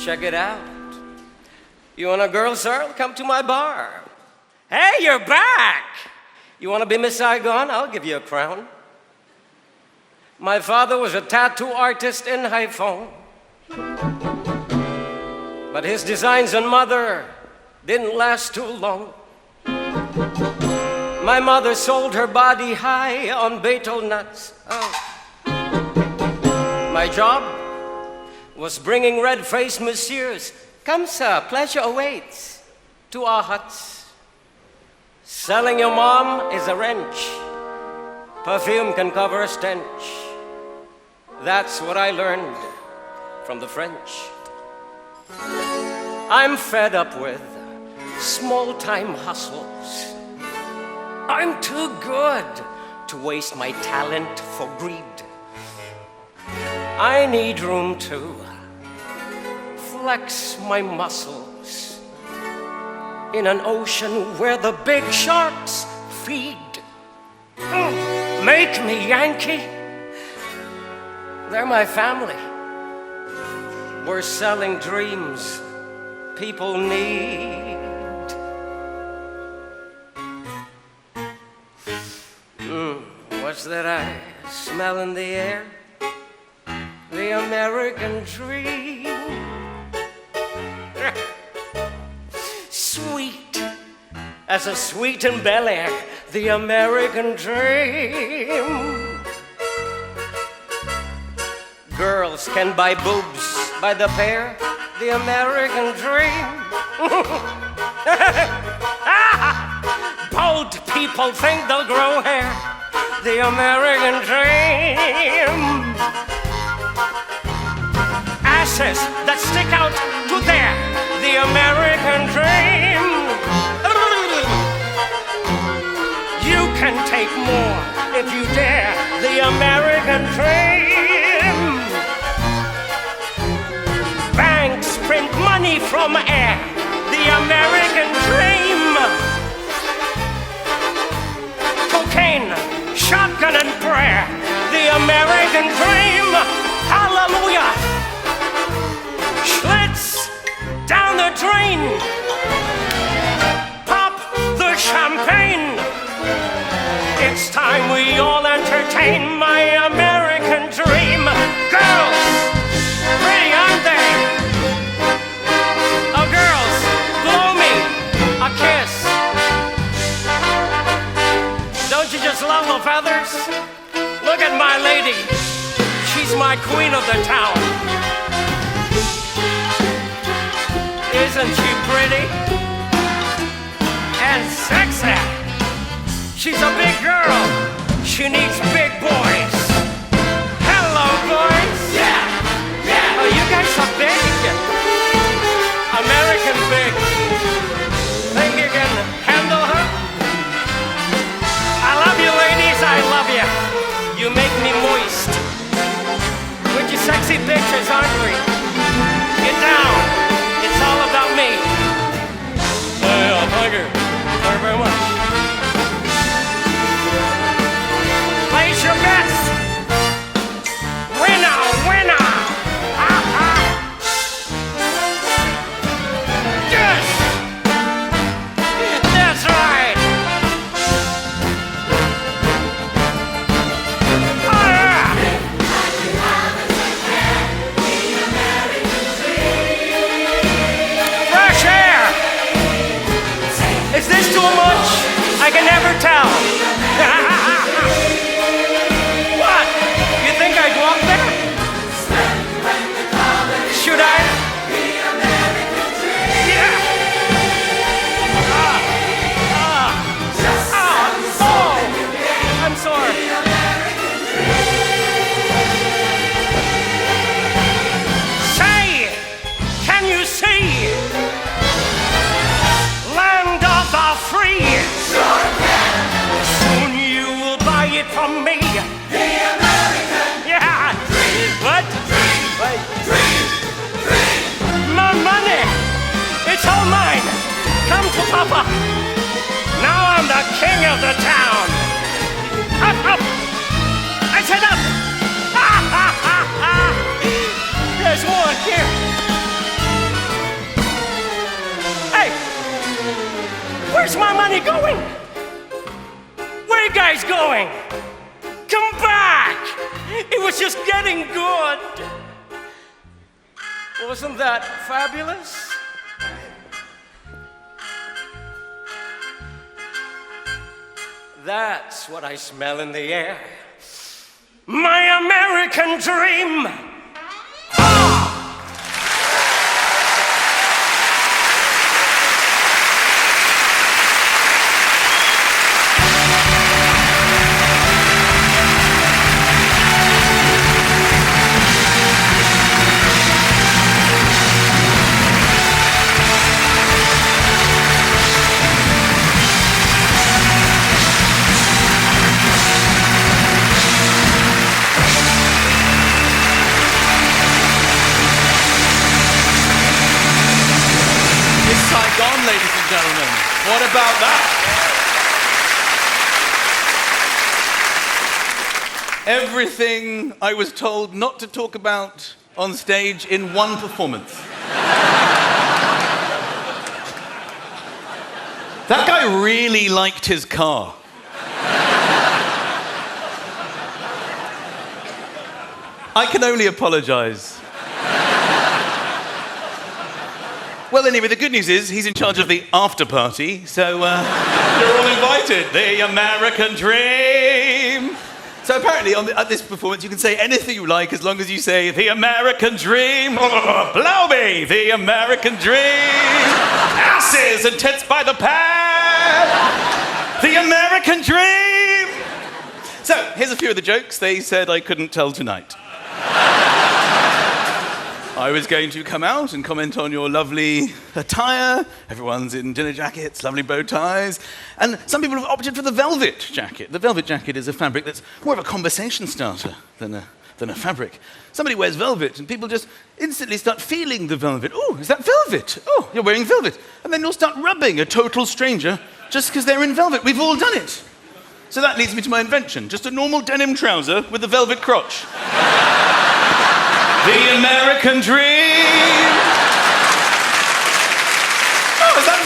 Check it out. You want a girl, sir? Come to my bar. Hey, you're back! You want to be Miss Saigon? I'll give you a crown. My father was a tattoo artist in Haiphong. But his designs on mother didn't last too long. My mother sold her body high on betel nuts. Oh. My job was bringing red-faced messieurs. Come, sir, pleasure awaits. To our huts. Selling your mom is a wrench. Perfume can cover a stench. That's what I learned from the French. I'm fed up with small-time hustles. I'm too good to waste my talent for greed. I need room to flex my muscles in an ocean where the big sharks feed. Make me Yankee. They're my family. We're selling dreams people need. What's that I smell in the air? The American dream. Sweet as a sweet in Bel Air, the American dream. Girls can buy boobs by the pair, the American dream. Bold people think they'll grow hair, the American dream. Asses that stick out to there, the American dream. You can take more if you dare, the American dream. Banks print money from air, the American dream. Cocaine, shotgun and prayer, the American dream. Hallelujah. Schlitz down the drain. Pop the champagne. It's time we all entertain my American dream. Girls, pretty, aren't they? Oh, girls, blow me a kiss. Don't you just love the feathers? Look at my lady. She's my queen of the town. Isn't she pretty? And sexy. She's a big girl. She needs big boys. Hello, boys. Yeah, yeah. Oh, you guys are big. American big. Think you can handle her? I love you, ladies. I love you. You make me moist. With your sexy pictures, aren't we? Get down. It's all about me. Thank you. Thank you very much. Place your bets. Winner, winner. Ha ha. Yes. That's right. Oh yeah. Fresh air. Is this too much? I can never tell. What? You think I'd walk there? Should I? Yeah. Oh, I'm sorry. Say, can you see? Land of the free. Sure can. Soon you will buy it from me. The American. Yeah. Dream. What? Dream. Wait. Dream. Dream. My money. It's all mine. Come to Papa. Now I'm the king of the town. Up, up. I said up. Ha, ha, ha, ha. There's one here. Where's my money going? Where are you guys going? Come back! It was just getting good. Wasn't that fabulous? That's what I smell in the air. My American dream! Saigon, ladies and gentlemen. What about that? Everything I was told not to talk about on stage in one performance. That guy really liked his car. I can only apologize. Well, anyway, the good news is he's in charge of the after party, so you're all invited. The American dream. So apparently, at this performance, you can say anything you like as long as you say the American dream. Blow me, the American dream. Asses and tits by the pair. The American dream. So here's a few of the jokes they said I couldn't tell tonight. I was going to come out and comment on your lovely attire. Everyone's in dinner jackets, lovely bow ties. And some people have opted for the velvet jacket. The velvet jacket is a fabric that's more of a conversation starter than a fabric. Somebody wears velvet and people just instantly start feeling the velvet. Oh, is that velvet? Oh, you're wearing velvet. And then you'll start rubbing a total stranger just because they're in velvet. We've all done it. So that leads me to my invention. Just a normal denim trouser with a velvet crotch. The American dream! Oh, is that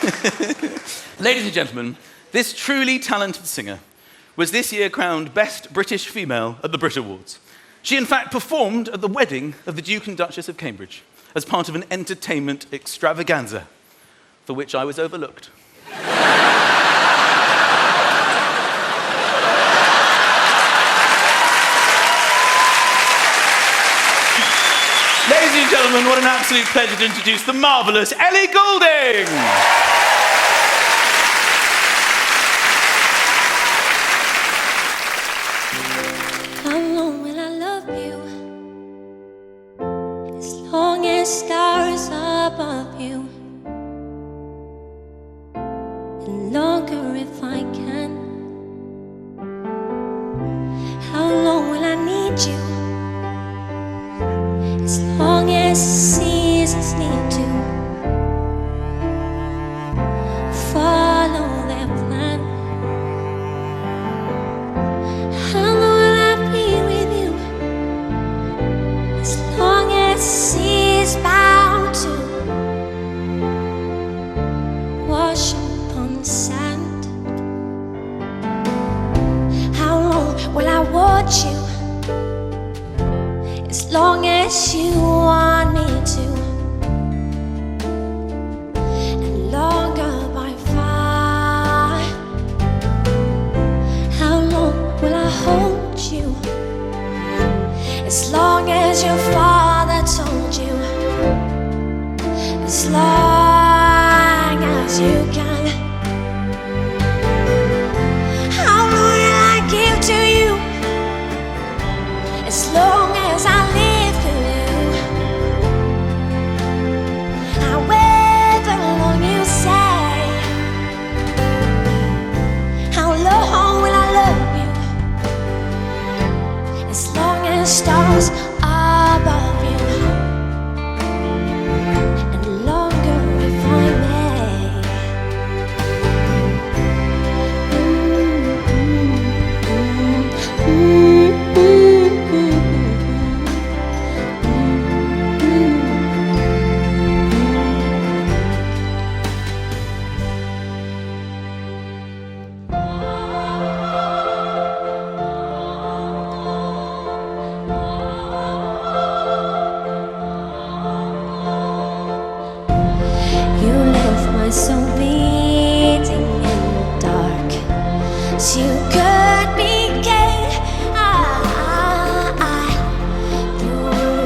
velvet? Ladies and gentlemen, this truly talented singer was this year crowned Best British Female at the Brit Awards. She, in fact, performed at the wedding of the Duke and Duchess of Cambridge as part of an entertainment extravaganza, for which I was overlooked. Ladies and gentlemen, what an absolute pleasure to introduce the marvellous Ellie Goulding! How long will I love you? As long as stars above you, and longer if I can. How long will I need you? As long as seasons need to follow their plan. How long will I be with you? As long as seas bound to wash upon the sand. How long will I watch you? As long as you want me to, and longer by far. How long will I hold you? As long as your father told you, as long as you can. How long will I give to you? As long as I live through you, however long you say. How long will I love you? As long as stars above you, and longer if I may.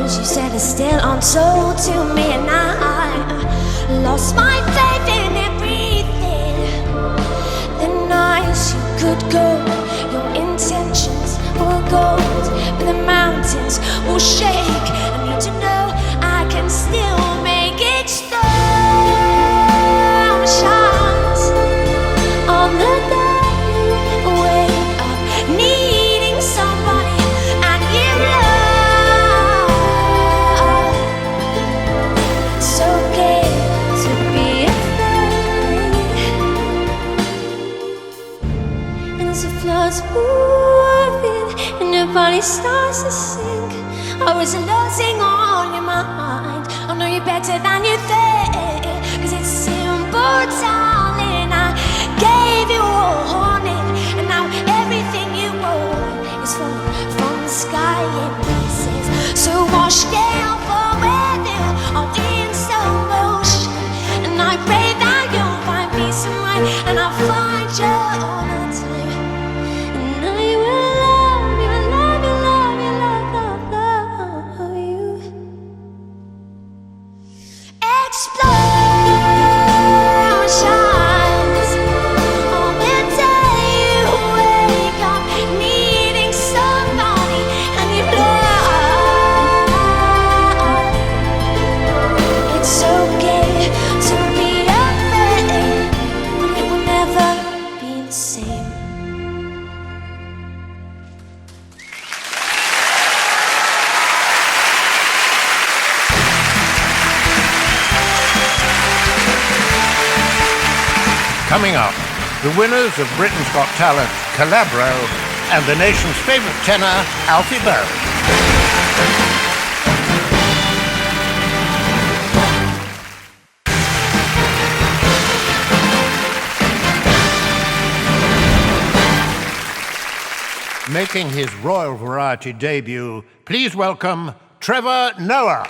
things you said are still untold to me, and I lost my faith in everything. The nights you could go, your intentions were gold, but the mountains will shake. I need to know I can still make it storm shines on the day you wake up needing somebody and you love. It's okay to be afraid. And as the floods move in and your body starts to sink, I was losing on your mind. I know you better than you think, 'cause it's simple, darling. I gave you a warning, and now everything you want is falling from the sky in pieces. So wash down for weather all in slow motion, and I pray that you'll find peace of mind, and I'll find you all the time. And I will love you, love you, love you, love you. Explosions on the day you wake up needing somebody and you love. It's okay to be afraid, but it will never be the same. Coming up, the winners of Britain's Got Talent, Calabro, and the nation's favourite tenor, Alfie Boe. Making his Royal Variety debut, please welcome Trevor Noah.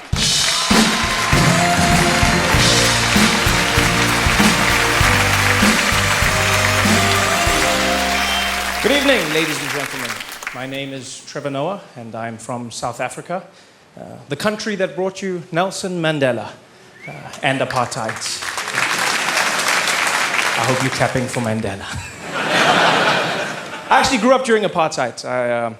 Good evening, ladies and gentlemen. My name is Trevor Noah, and I'm from South Africa, the country that brought you Nelson Mandela and apartheid. I hope you're clapping for Mandela. I actually grew up during apartheid.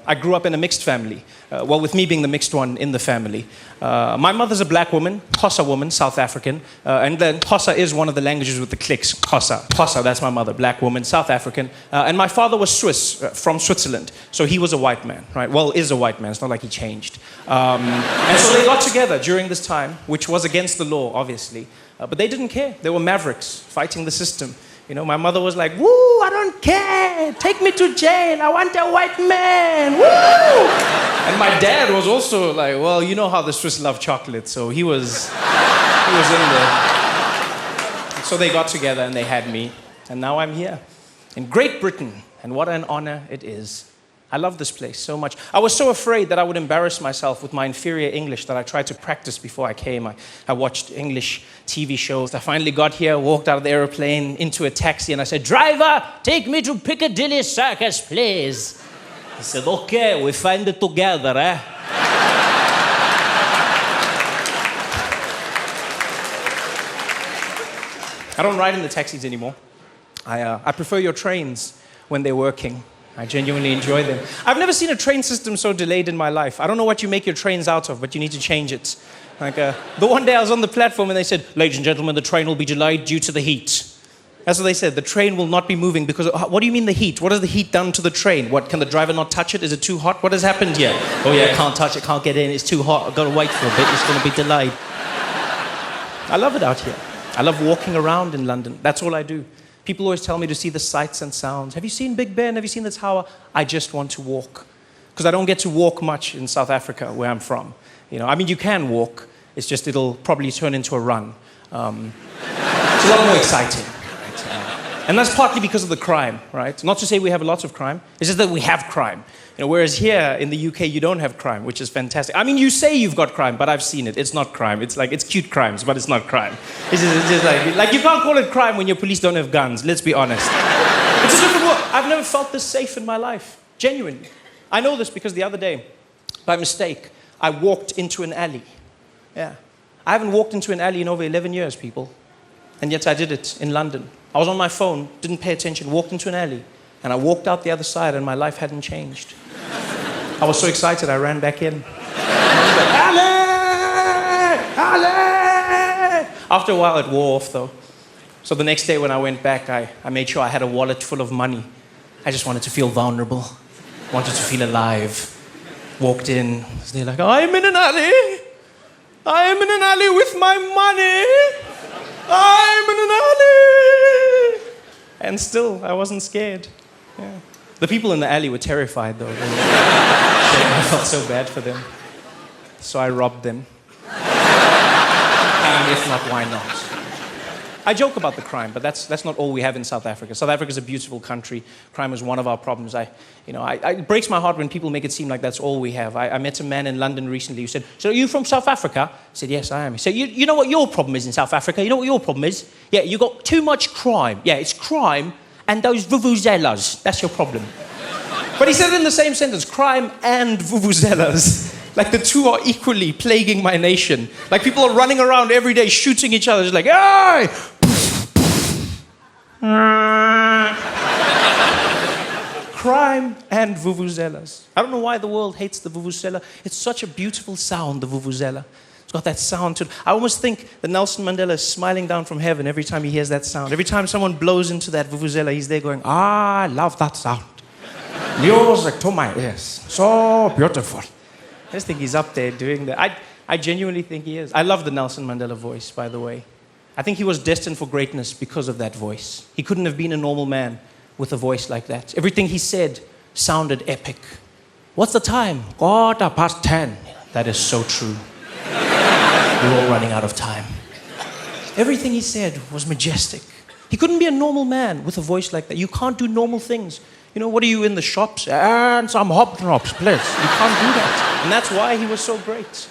I grew up in a mixed family. Well, with me being the mixed one in the family. My mother's a black woman, Xhosa woman, South African. And then Xhosa is one of the languages with the clicks. Xhosa, that's my mother, black woman, South African. And my father was Swiss, from Switzerland. So he was a white man, right? Well, is a white man. It's not like he changed. And so they got together during this time, which was against the law, obviously. But they didn't care. They were mavericks fighting the system. You know, my mother was like, woo, I don't care. Take me to jail. I want a white man. Woo! And my dad was also like, well, you know how the Swiss love chocolate. So he was in there. So they got together and they had me. And now I'm here in Great Britain. And what an honor it is. I love this place so much. I was so afraid that I would embarrass myself with my inferior English that I tried to practice before I came. I watched English TV shows. I finally got here, walked out of the airplane into a taxi, and I said, driver, take me to Piccadilly Circus, please. He said, okay, we find it together, eh? I don't ride in the taxis anymore. I prefer your trains when they're working. I genuinely enjoy them. I've never seen a train system so delayed in my life. I don't know what you make your trains out of, but you need to change it. Like, the one day I was on the platform and they said, ladies and gentlemen, the train will be delayed due to the heat. That's what they said. The train will not be moving because of, what do you mean the heat? What has the heat done to the train? What, can the driver not touch it? Is it too hot? What has happened here? Oh yeah, I can't touch it, can't get in, it's too hot, I've got to wait for a bit, it's going to be delayed. I love it out here. I love walking around in London. That's all I do. People always tell me to see the sights and sounds. Have you seen Big Ben? Have you seen the tower? I just want to walk. Because I don't get to walk much in South Africa, where I'm from. You know, I mean, you can walk. It's just it'll probably turn into a run. It's a lot more exciting. Right? And that's partly because of the crime, right? Not to say we have lots of crime. It's just that we have crime. You know, whereas here in the UK, you don't have crime, which is fantastic. I mean, you say you've got crime, but I've seen it. It's not crime. It's like, it's cute crimes, but it's not crime. It's just like you can't call it crime when your police don't have guns. Let's be honest. It's a different world. I've never felt this safe in my life. Genuinely. I know this because the other day, by mistake, I walked into an alley. Yeah. I haven't walked into an alley in over 11 years, people. And yet I did it in London. I was on my phone, didn't pay attention, walked into an alley. And I walked out the other side and my life hadn't changed. I was so excited, I ran back in. Alley! Alley! After a while, it wore off, though. So the next day when I went back, I made sure I had a wallet full of money. I just wanted to feel vulnerable, wanted to feel alive. Walked in, they're like, I'm in an alley. I'm in an alley with my money. I'm in an alley. And still, I wasn't scared. Yeah. The people in the alley were terrified, though. I felt so bad for them. So I robbed them. And if not, why not? I joke about the crime, but that's not all we have in South Africa. South Africa is a beautiful country. Crime is one of our problems. It breaks my heart when people make it seem like that's all we have. I met a man in London recently who said, so are you from South Africa? I said, yes, I am. He said, you know what your problem is in South Africa? You know what your problem is? Yeah, you got too much crime. Yeah, it's crime and those vuvuzelas. That's your problem. But he said it in the same sentence, crime and vuvuzelas. Like the two are equally plaguing my nation. Like people are running around every day shooting each other. Just like, hey! Crime and vuvuzelas. I don't know why the world hates the vuvuzela. It's such a beautiful sound, the vuvuzela. It's got that sound to it. I almost think that Nelson Mandela is smiling down from heaven every time he hears that sound. Every time someone blows into that vuvuzela, he's there going, I love that sound. Music to my ears. So beautiful. I just think he's up there doing that. I genuinely think he is. I love the Nelson Mandela voice, by the way. I think he was destined for greatness because of that voice. He couldn't have been a normal man with a voice like that. Everything he said sounded epic. What's the time? 10:15. That is so true. We're all running out of time. Everything he said was majestic. He couldn't be a normal man with a voice like that. You can't do normal things. You know, what are you in the shops? And some hobnobs, please. You can't do that. And that's why he was so great.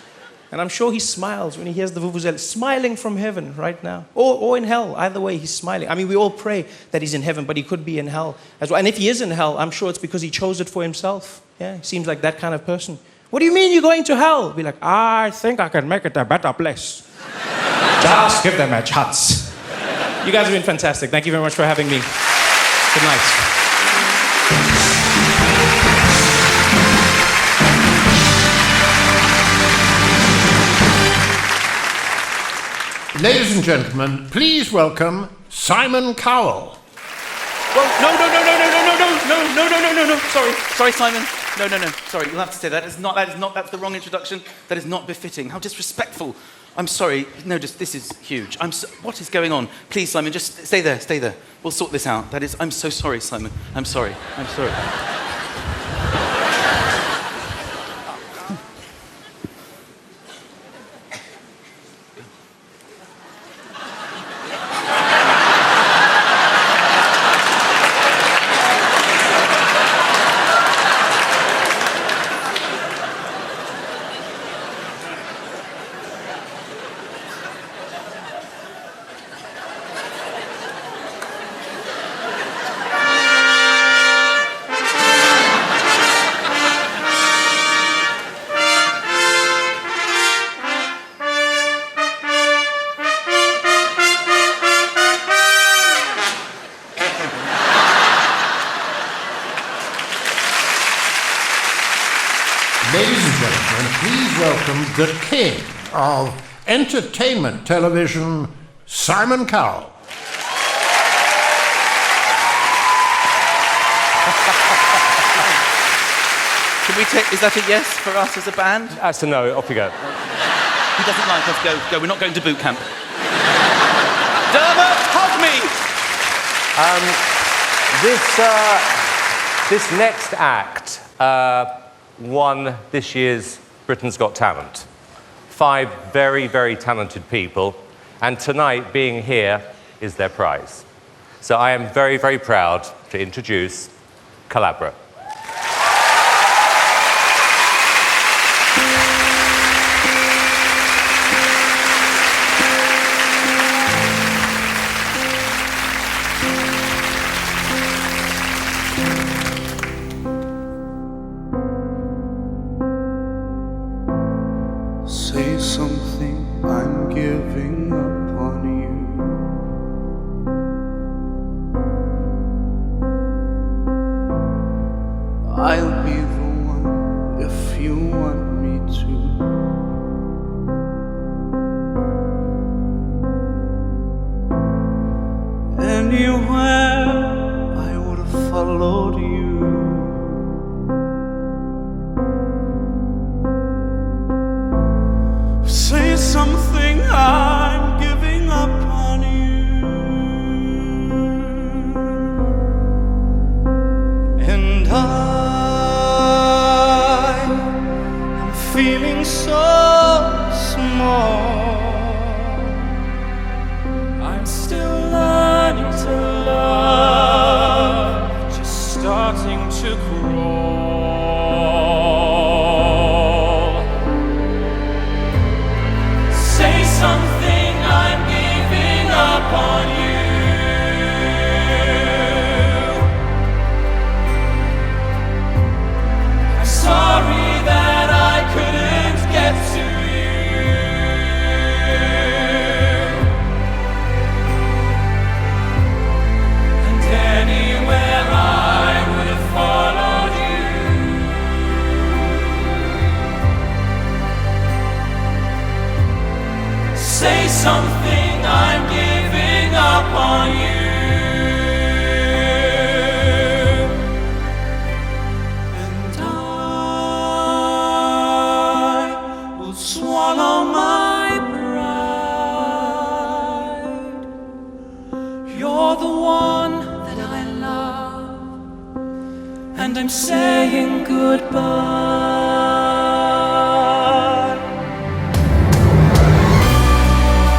And I'm sure he smiles when he hears the vuvuzela, smiling from heaven right now. Or in hell. Either way, he's smiling. I mean, we all pray that he's in heaven, but he could be in hell as well. And if he is in hell, I'm sure it's because he chose it for himself. Yeah, he seems like that kind of person. What do you mean you're going to hell? Be like, I think I can make it a better place. Just give them a chance. You guys have been fantastic. Thank you very much for having me. Good night. Ladies and gentlemen, please welcome Simon Cowell. Well, no. Sorry, Simon. No. Sorry, you'll have to say that. That's the wrong introduction. That is not befitting. How disrespectful. I'm sorry. No, this is huge. What is going on? Please, Simon, just stay there. We'll sort this out. I'm so sorry, Simon. I'm sorry. Ladies and gentlemen, please welcome the king of entertainment television, Simon Cowell. Is that a yes for us as a band? That's a no, off you go. He doesn't like us, go. We're not going to boot camp. Dermot, hug me! This next act won this year's Britain's Got Talent. 5 very, very talented people, and tonight, being here, is their prize. So I am very, very proud to introduce Calabra. Say something, I'm giving up on you. I'll be the one if you want me to. Anywhere I would have followed you. Say something, I'm giving up on you. And I'm feeling so small. I'm still learning to love, just starting to crawl. Say something, I'm giving up on you. I'm sorry that I couldn't get to you. And anywhere I would have followed you. Say something, I'm giving up on you. And I will swallow my pride. You're the one that I love, and I'm saying goodbye.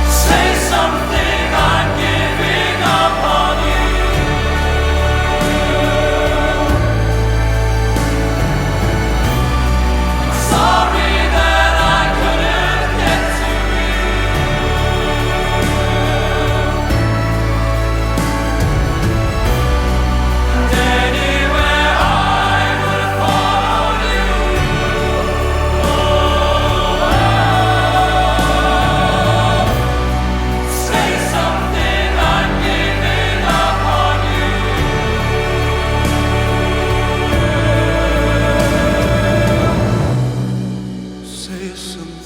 Say something, I'm giving up on you. Sorry that I couldn't get to you. And anywhere I would have followed you. Say something, I'm giving up on you. Say something.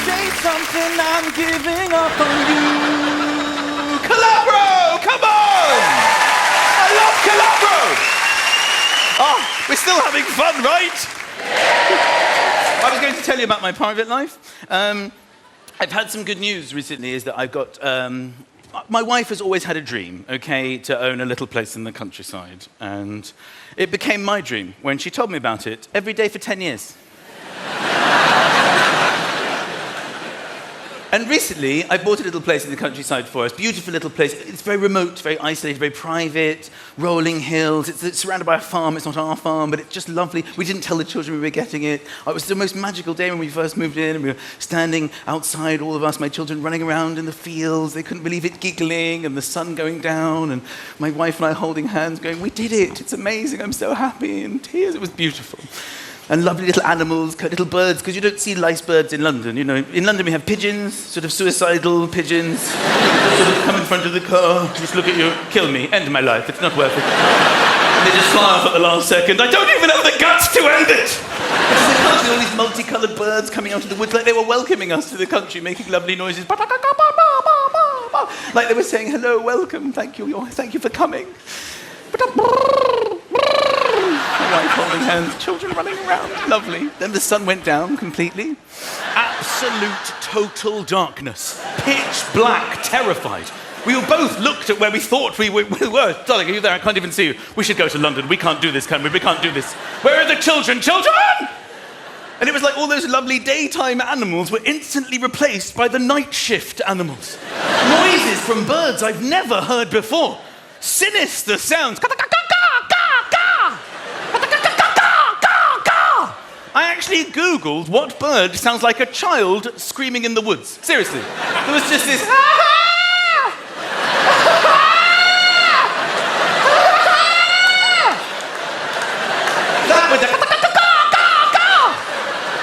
Say something, I'm giving up on you. Calabro, come on! I love Calabro! Oh, we're still having fun, right? I was going to tell you about my private life. I've had some good news recently, is that I've got... my wife has always had a dream, okay, to own a little place in the countryside. And it became my dream when she told me about it every day for 10 years. And recently, I bought a little place in the countryside for us. Beautiful little place. It's very remote, very isolated, very private, rolling hills. It's surrounded by a farm. It's not our farm, but it's just lovely. We didn't tell the children we were getting it. It was the most magical day when we first moved in, and we were standing outside, all of us, my children running around in the fields. They couldn't believe it, giggling, and the sun going down, and my wife and I holding hands, going, we did it. It's amazing. I'm so happy. And tears. It was beautiful. And lovely little animals, little birds, because you don't see lice birds in London. You know, in London we have pigeons, sort of suicidal pigeons, sort of come in front of the car, just look at you, kill me, end my life, it's not worth it. And they just fly off at the last second. I don't even have the guts to end it! Because they can't see all these multicoloured birds coming out of the woods, like they were welcoming us to the country, making lovely noises. Like they were saying, hello, welcome, thank you for coming. My wife holding hands, children running around, lovely. Then the sun went down completely. Absolute total darkness. Pitch black, terrified. We all both looked at where we thought we were. Darling, are you there? I can't even see you. We should go to London. We can't do this, can we? We can't do this. Where are the children? Children! And it was like all those lovely daytime animals were instantly replaced by the night shift animals. Noises from birds I've never heard before. Sinister sounds. I actually Googled what bird sounds like a child screaming in the woods. Seriously. There was just this... that with the...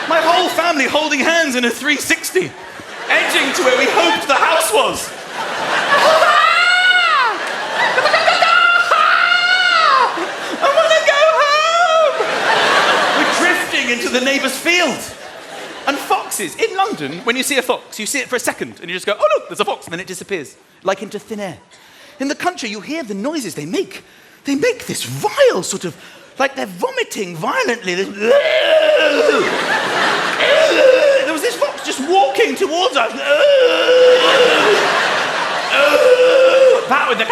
My whole family holding hands in a 360, edging to where we hoped the house was. I want to go home! We're drifting into the neighbour's field. And foxes, in London, when you see a fox, you see it for a second, and you just go, oh look, there's a fox, and then it disappears, like into thin air. In the country, you hear the noises they make. They make this vile sort of, like they're vomiting violently. There was this fox just walking towards us. That with the...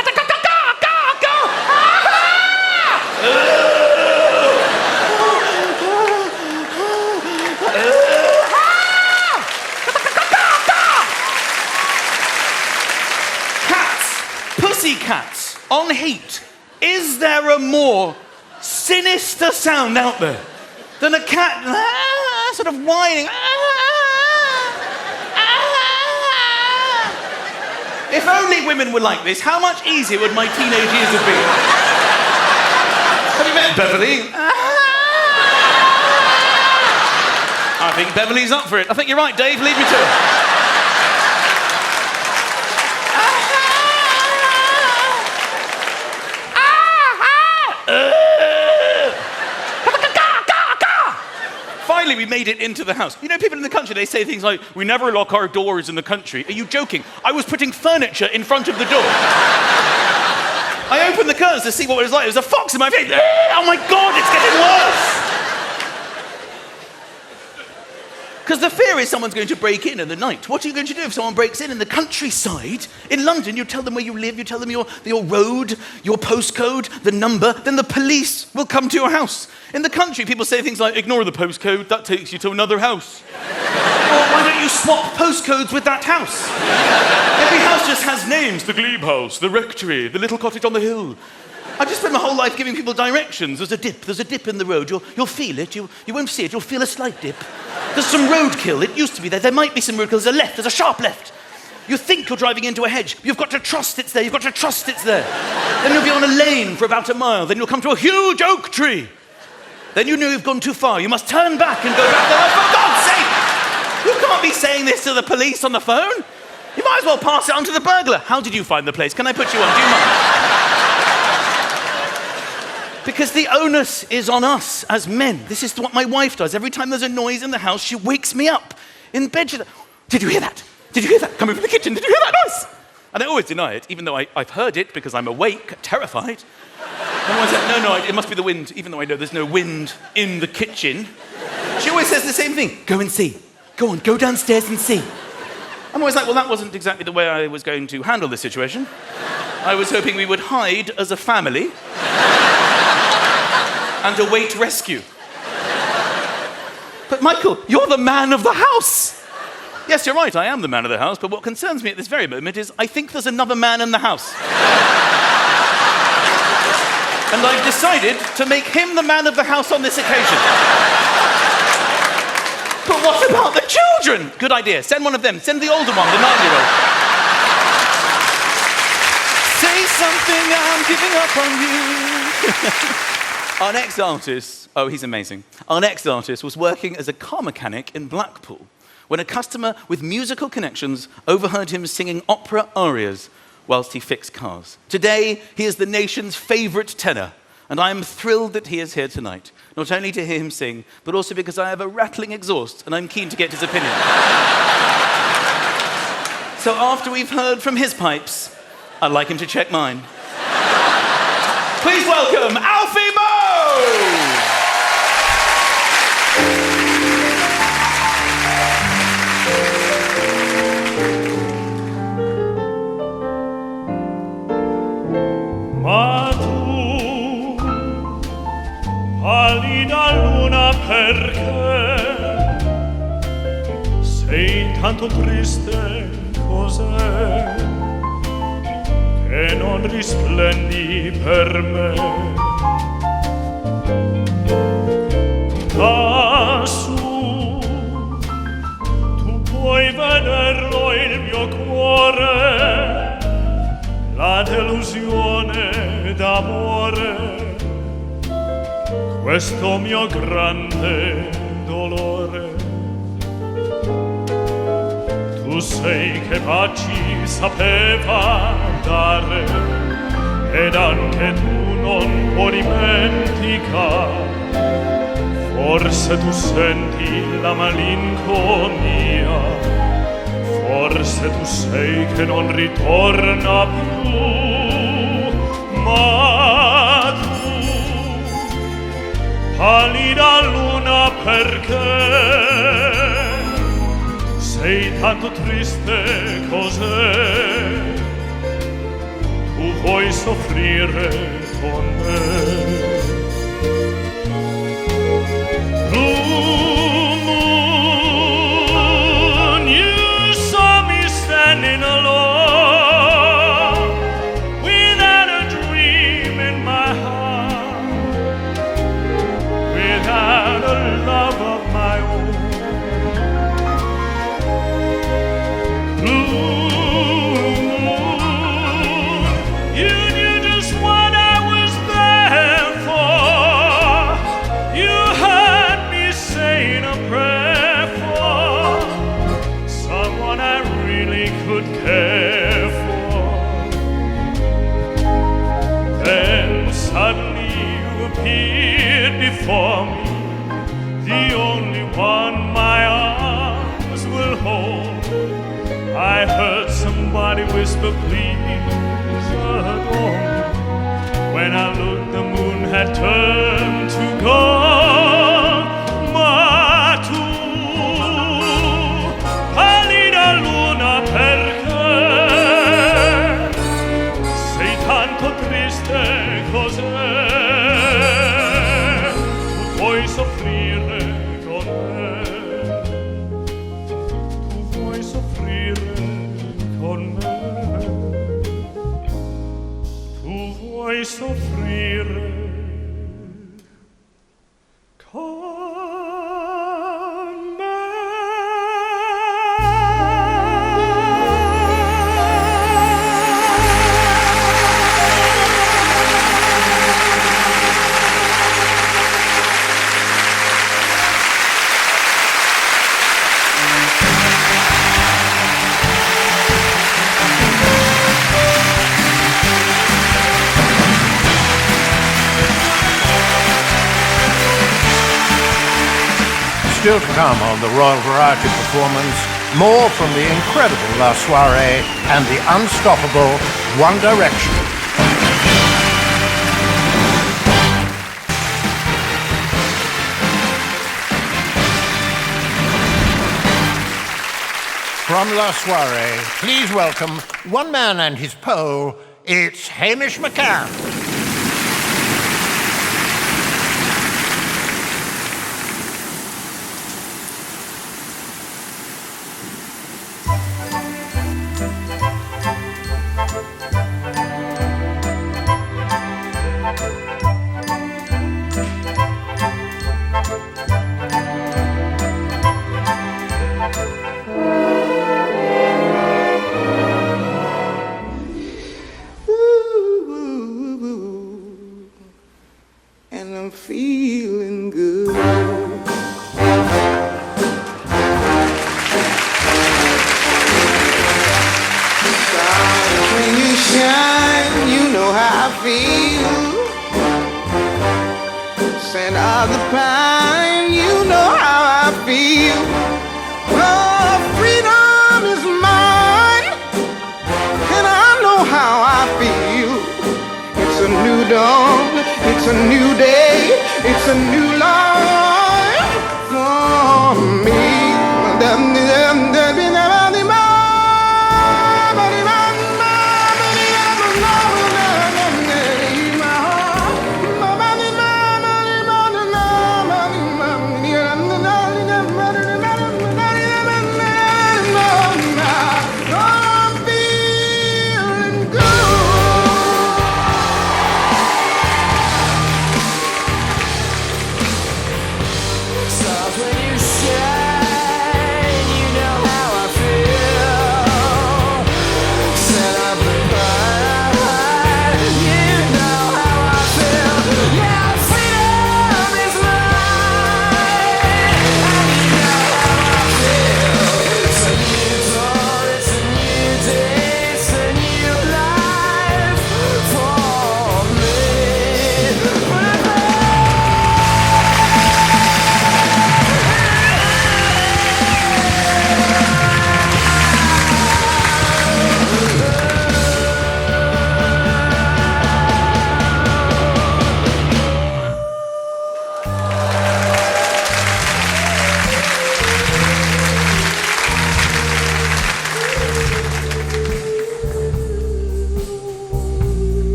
Cats, pussycats, on heat. Is there a more sinister sound out there than a cat sort of whining? If only women were like this, how much easier would my teenage years have been? Have you met Beverly? I think Beverly's up for it. I think you're right, Dave. Leave me to it. Finally, we made it into the house. You know, people in the country, they say things like, we never lock our doors in the country. Are you joking? I was putting furniture in front of the door. I opened the curtains to see what it was like. There was a fox in my face. Oh my God, it's getting worse. Because the fear is someone's going to break in the night. What are you going to do if someone breaks in the countryside? In London, you tell them where you live, you tell them your road, your postcode, the number, then the police will come to your house. In the country, people say things like, ignore the postcode, that takes you to another house. Or why don't you swap postcodes with that house? Every house just has names. The glebe house, the rectory, the little cottage on the hill. I just spent my whole life giving people directions. There's a dip in the road. You'll feel it. You won't see it. You'll feel a slight dip. There's some roadkill. It used to be there. There might be some roadkill. There's a left. There's a sharp left. You think you're driving into a hedge. You've got to trust it's there. You've got to trust it's there. Then you'll be on a lane for about a mile. Then you'll come to a huge oak tree. Then you know you've gone too far. You must turn back and go back there. Oh, for God's sake! You can't be saying this to the police on the phone. You might as well pass it on to the burglar. How did you find the place? Can I put you on? Do you mind? Because the onus is on us as men. This is what my wife does. Every time there's a noise in the house, she wakes me up. In bed, she's like, did you hear that? Did you hear that? Coming from the kitchen, did you hear that noise? And I always deny it, even though I've heard it because I'm awake, terrified. And I said, no, it must be the wind, even though I know there's no wind in the kitchen. She always says the same thing. Go and see. Go on, go downstairs and see. I'm always like, well, that wasn't exactly the way I was going to handle this situation. I was hoping we would hide as a family and await rescue. But Michael, you're the man of the house. Yes, you're right, I am the man of the house, but what concerns me at this very moment is I think there's another man in the house. And I've decided to make him the man of the house on this occasion. But what about the children? Good idea, send one of them, send the older one, the 9-year-old. Say something, I'm giving up on you. Our next artist, oh, he's amazing. Our next artist was working as a car mechanic in Blackpool when a customer with musical connections overheard him singing opera arias whilst he fixed cars. Today, he is the nation's favourite tenor, and I am thrilled that he is here tonight, not only to hear him sing, but also because I have a rattling exhaust and I'm keen to get his opinion. So after we've heard from his pipes, I'd like him to check mine. Please welcome Alfie Boe! Ma tu, pallida luna, perché Sei tanto triste, cos'è che non risplendi per me? Lassù tu puoi vederlo il mio cuore, la delusione d'amore, questo mio grande dolore. Tu sei che baci sapeva dare, ed anche tu non puoi dimenticare. Forse tu senti la malinconia, forse tu sei che non ritorna più, ma tu, pallida luna, perché sei tanto triste, cos'è? Tu vuoi soffrire con me? Blue moon, you saw me standing alone, without a dream in my heart, without a love of my own. For me, the only one my arms will hold. I heard somebody whisper, please adore me. When I looked, the moon had turned to gold. Ma tu, pallida luna, perché sei tanto triste, cos'è? Vuoi soffrire con me? Tu vuoi soffrire con me? Tu vuoi soffrire con me? Still to come on the Royal Variety performance, more from the incredible La Soirée and the unstoppable One Direction. From La Soirée, please welcome one man and his pole, it's Hamish Macar. It's a new day, it's a new life for me.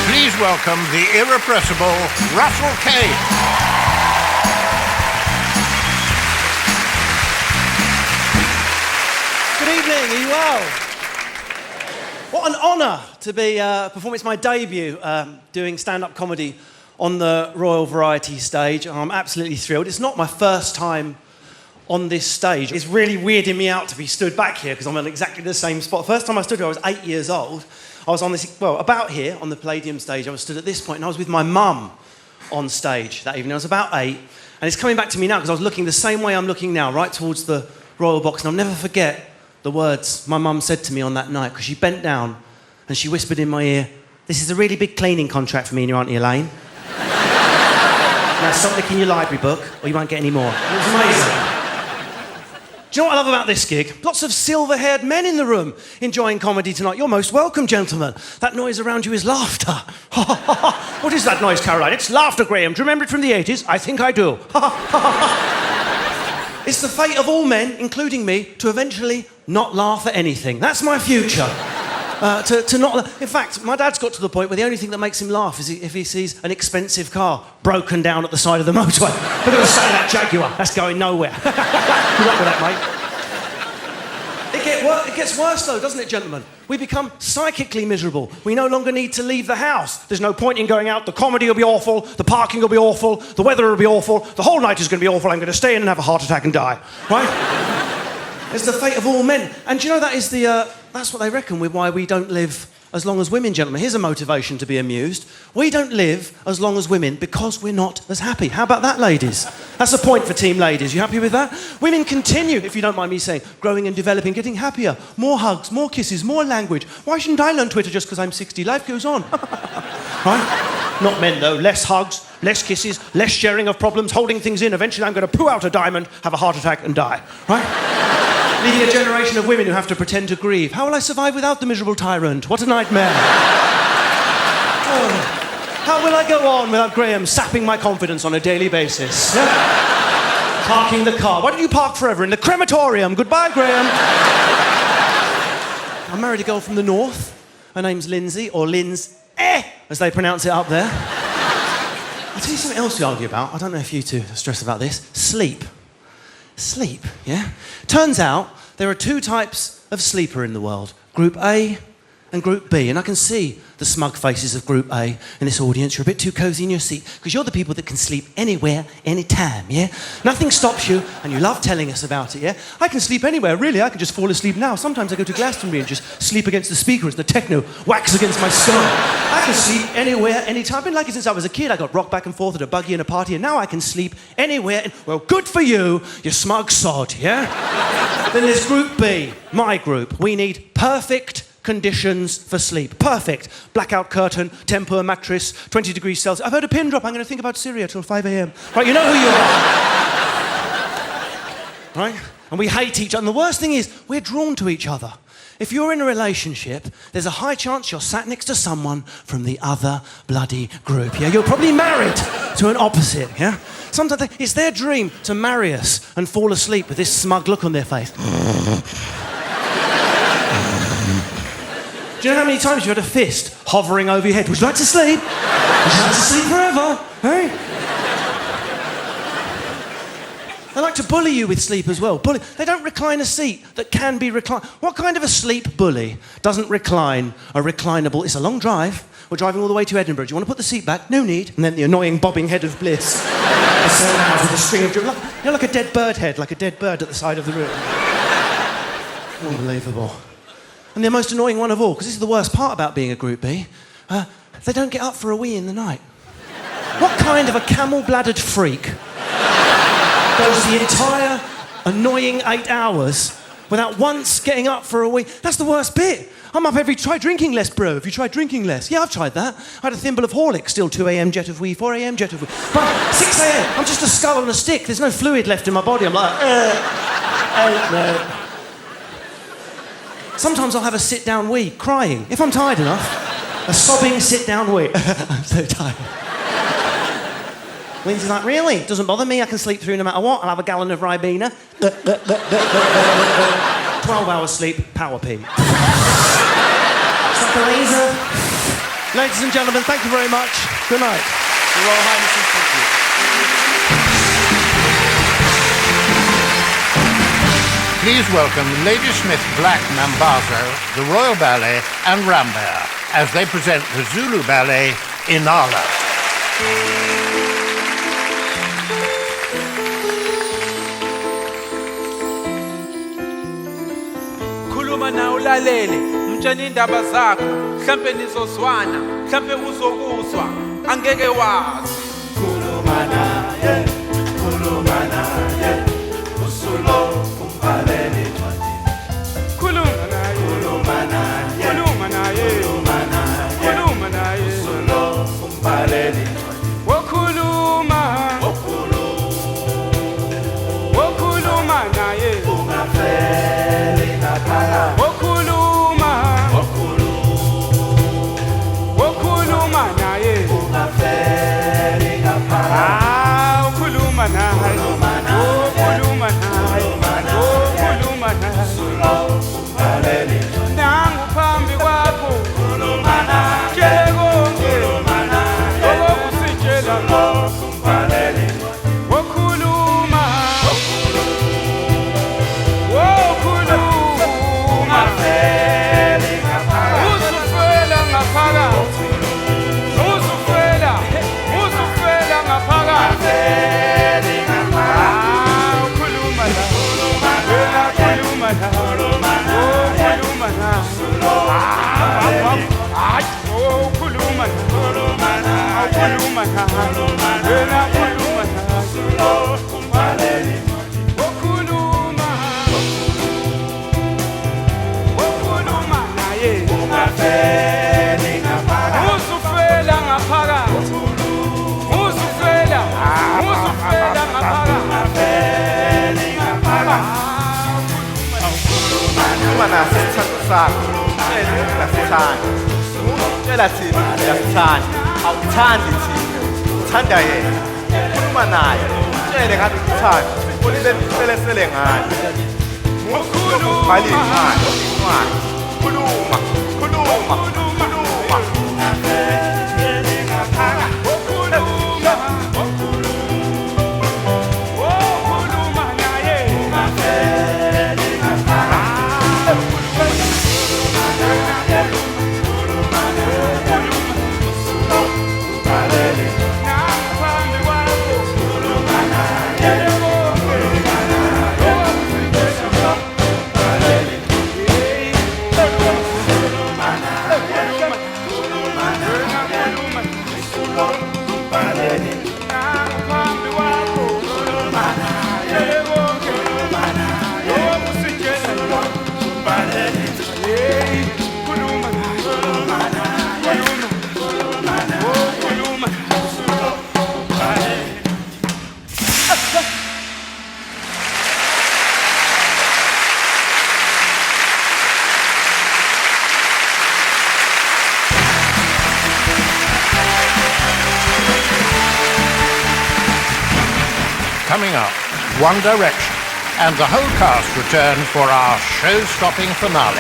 please welcome the irrepressible Raffle K. Good evening, are you well? What an honour to be performing. It's my debut doing stand-up comedy on the Royal Variety stage. I'm absolutely thrilled. It's not my first time on this stage. It's really weirding me out to be stood back here because I'm in exactly the same spot. First time I stood here, I was 8 years old. I was on this, well, about here on the Palladium stage. I was stood at this point and I was with my mum on stage that evening. I was about 8, and it's coming back to me now because I was looking the same way I'm looking now, right towards the royal box, and I'll never forget the words my mum said to me on that night, because she bent down and she whispered in my ear, "This is a really big cleaning contract for me and your Auntie Elaine. Now stop nicking your library book or you won't get any more." It was amazing. Do you know what I love about this gig? Lots of silver-haired men in the room enjoying comedy tonight. You're most welcome, gentlemen. That noise around you is laughter. What is that noise, Caroline? It's laughter, Graham. Do you remember it from the 80s? I think I do. It's the fate of all men, including me, to eventually not laugh at anything. That's my future. To not... In fact, my dad's got to the point where the only thing that makes him laugh is if he sees an expensive car broken down at the side of the motorway. Look at the side of that Jaguar. That's going nowhere. Good luck with that, mate. It gets worse, though, doesn't it, gentlemen? We become psychically miserable. We no longer need to leave the house. There's no point in going out. The comedy will be awful. The parking will be awful. The weather will be awful. The whole night is going to be awful. I'm going to stay in and have a heart attack and die. Right? It's the fate of all men. And do you know that is that's what they reckon with why we don't live as long as women, gentlemen. Here's a motivation to be amused. We don't live as long as women because we're not as happy. How about that, ladies? That's a point for team ladies. You happy with that? Women continue, if you don't mind me saying, growing and developing, getting happier. More hugs, more kisses, more language. Why shouldn't I learn Twitter just because I'm 60? Life goes on. Right? Not men, though. Less hugs, less kisses, less sharing of problems, holding things in. Eventually I'm going to poo out a diamond, have a heart attack and die. Right? Leading a generation of women who have to pretend to grieve. How will I survive without the miserable tyrant? What a nightmare. Oh. How will I go on without Graham sapping my confidence on a daily basis? Yeah? Parking the car. Why don't you park forever in the crematorium? Goodbye, Graham. I married a girl from the north. Her name's Lindsay, or Linz, as they pronounce it up there. I'll tell you something else we argue about. I don't know if you two stress about this. Sleep. Sleep, yeah? Turns out there are two types of sleeper in the world. Group A and Group B. And I can see the smug faces of Group A in this audience. You're a bit too cosy in your seat because you're the people that can sleep anywhere, anytime, yeah? Nothing stops you, and you love telling us about it, yeah? I can sleep anywhere, really. I can just fall asleep now. Sometimes I go to Glastonbury and just sleep against the speaker as the techno whacks against my skull. I can sleep anywhere, anytime. I've been like it since I was a kid. I got rocked back and forth at a buggy and a party, and now I can sleep anywhere. Well, good for you, you smug sod, yeah? Then there's Group B, my group. We need perfect conditions for sleep. Perfect. Blackout curtain, Tempur mattress, 20 degrees Celsius. I've heard a pin drop. I'm going to think about Syria till 5 a.m. Right, you know who you are. Right? And we hate each other. And the worst thing is, we're drawn to each other. If you're in a relationship, there's a high chance you're sat next to someone from the other bloody group. Yeah, you're probably married to an opposite. Yeah, sometimes it's their dream to marry us and fall asleep with this smug look on their face. Do you know how many times you've had a fist hovering over your head? Would you like to sleep? Would you like to sleep forever? Hey? They like to bully you with sleep as well. They don't recline a seat that can be reclined. What kind of a sleep bully doesn't recline a reclinable... It's a long drive. We're driving all the way to Edinburgh. Do you want to put the seat back? No need. And then the annoying bobbing head of bliss. With a string of... like a dead bird head, like a dead bird at the side of the room. Unbelievable. And the most annoying one of all, because this is the worst part about being a Group B, they don't get up for a wee in the night. What kind of a camel-bladdered freak goes the entire annoying 8 hours without once getting up for a wee? That's the worst bit. I'm up every... Try drinking less, bro. Have you tried drinking less? Yeah, I've tried that. I had a thimble of Horlicks, still 2 a.m. jet of wee, 4 a.m. jet of wee. But 6 a.m., I'm just a skull on a stick. There's no fluid left in my body. I'm like, no. Sometimes I'll have a sit-down wee, crying. If I'm tired enough, a sobbing sit-down wee. I'm so tired. Lindsay's like, really? It doesn't bother me. I can sleep through no matter what. I'll have a gallon of Ribena. 12 hours sleep, power pee. It's like a laser. Ladies and gentlemen, thank you very much. Good night. Your Royal Highnesses, thank you. Please welcome Ladysmith Black Mambazo, the Royal Ballet, and Rambert as they present the Zulu ballet, Inala. Khuluma na ulalele mtshela indaba zakho mhlambe nizozwana mhlambe uzokuzwa angeke wazi khuluma naye usulo umbhalele ncwadi khuluma naye usulo umbhalele ncwadi wokhuluma naye ungafeli ngaphakathi wokhuluma naye ungafeli ngaphakathi ukhuluma naye nangu phambi kwakho tshele konke okokusitshela wokhuluma uzufela ngaphakathi uzufela ngaphakathi ukhuluma la ukhuluma la Tshela thina uyasithanda awuthandi thina uthanda yena khuluma naye tshele ngathi uthanda ulele ngani ubhali ngani khuluma Coming up, One Direction, and the whole cast return for our show-stopping finale.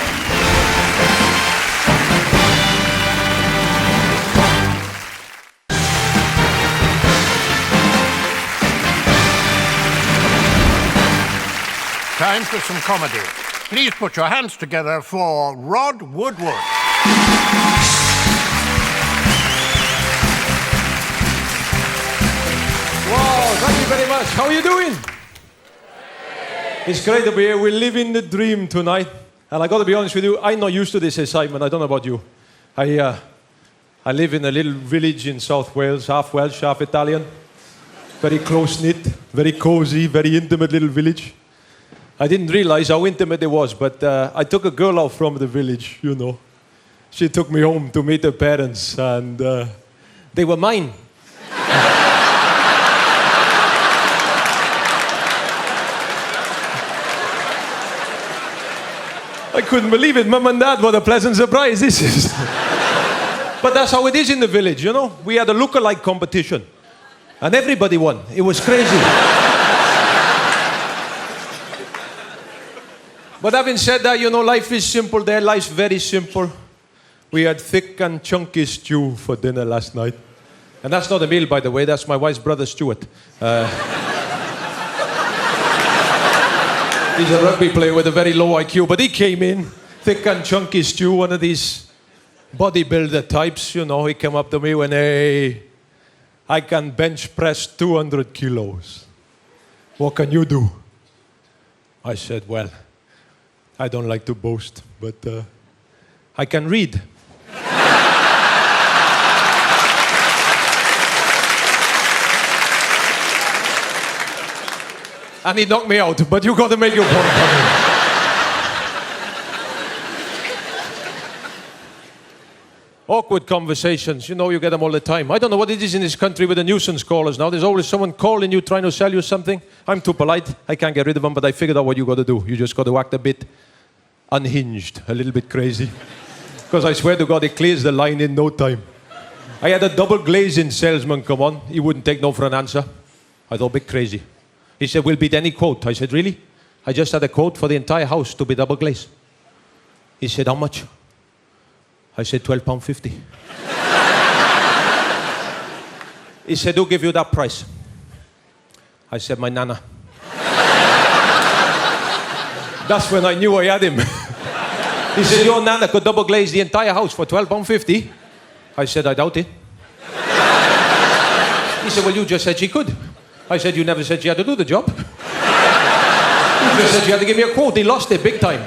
Time for some comedy. Please put your hands together for Rod Woodward. Wow, thank you very much. How are you doing? It's great to be here. We're living the dream tonight. And I got to be honest with you, I'm not used to this excitement. I don't know about you. I live in a little village in South Wales, half Welsh, half Italian. Very close-knit, very cozy, very intimate little village. I didn't realize how intimate it was, but I took a girl out from the village, you know. She took me home to meet her parents, and they were mine. I couldn't believe it. Mum and Dad, what a pleasant surprise this is. But that's how it is in the village, you know. We had a look-alike competition. And everybody won. It was crazy. But having said that, you know, life is simple there. Life's very simple. We had thick and chunky stew for dinner last night. And that's not a meal, by the way. That's my wife's brother, Stuart. He's a rugby player with a very low IQ, but he came in, thick and chunky stew, one of these bodybuilder types, you know. He came up to me and, hey, I can bench press 200 kilos. What can you do? I said, well, I don't like to boast, but I can read. And he knocked me out, but you got to make your point. Awkward conversations, you know, you get them all the time. I don't know what it is in this country with the nuisance callers now. There's always someone calling you, trying to sell you something. I'm too polite, I can't get rid of them, but I figured out what you got to do. You just got to act a bit unhinged, a little bit crazy. Because I swear to God, it clears the line in no time. I had a double glazing salesman come on. He wouldn't take no for an answer. I thought, a bit crazy. He said, we'll beat any quote. I said, really? I just had a quote for the entire house to be double glazed. He said, how much? I said, £12.50. He said, who give you that price? I said, my nana. That's when I knew I had him. He said, your nana could double glaze the entire house for £12.50. I said, I doubt it. He said, well, you just said she could. I said, you never said she had to do the job. You just said you had to give me a quote. He lost it big time.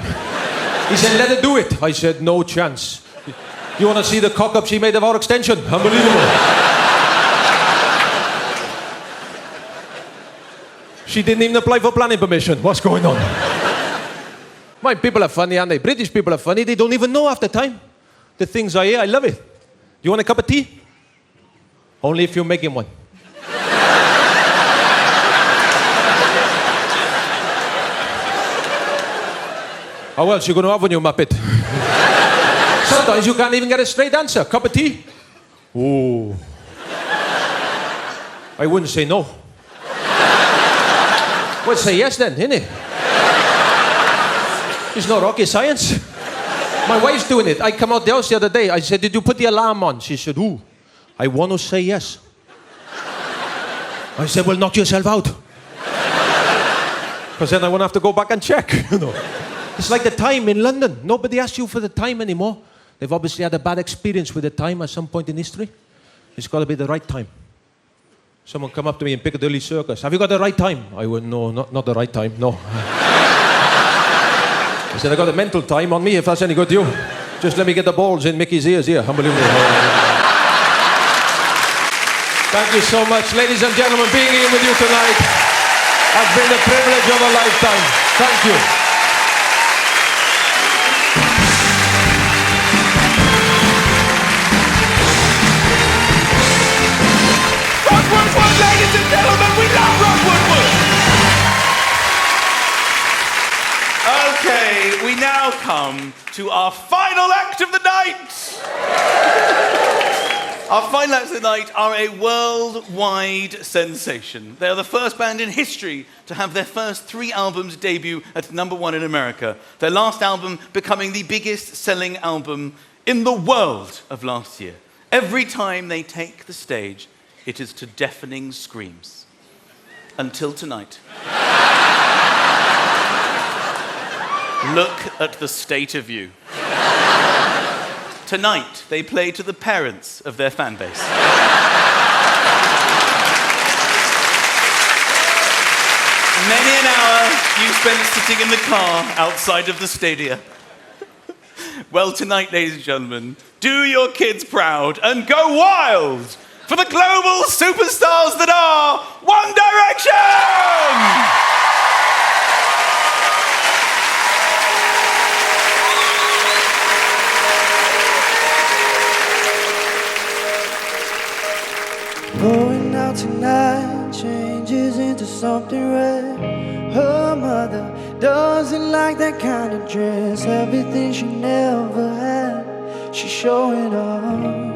He said, let her do it. I said, no chance. You want to see the cock-up she made of our extension? Unbelievable. She didn't even apply for planning permission. What's going on? My people are funny, aren't they? British people are funny. They don't even know half the time. The things I hear, I love it. Do you want a cup of tea? Only if you're making one. How else are you going to have when you muppet? Sometimes you can't even get a straight answer. Cup of tea? Ooh. I wouldn't say no. Well, say yes then, innit? It's not rocket science. My wife's doing it. I come out the house the other day. I said, did you put the alarm on? She said, ooh, I want to say yes. I said, well, knock yourself out. Because then I won't have to go back and check, you know. It's like the time in London. Nobody asks you for the time anymore. They've obviously had a bad experience with the time at some point in history. It's got to be the right time. Someone come up to me in Piccadilly Circus. Have you got the right time? I went, no, not the right time, no. I said, I got a mental time on me, if that's any good to you. Just let me get the balls in Mickey's ears here. Unbelievable. Thank you so much, ladies and gentlemen, being here with you tonight has been the privilege of a lifetime. Thank you. Woodward, ladies and gentlemen, we love Woodward. Okay, we now come to our final act of the night. Our final acts of the night are a worldwide sensation. They are the first band in history to have their first 3 albums debut at #1 in America. Their last album becoming the biggest selling album in the world of last year. Every time they take the stage, it is to deafening screams. Until tonight. Look at the state of you. Tonight, they play to the parents of their fan base. Many an hour you spent sitting in the car outside of the stadia. Well, tonight, ladies and gentlemen, do your kids proud and go wild for the global superstars that are One Direction! Going out tonight changes into something red. Her mother doesn't like that kind of dress. Everything she never had, she's showing off.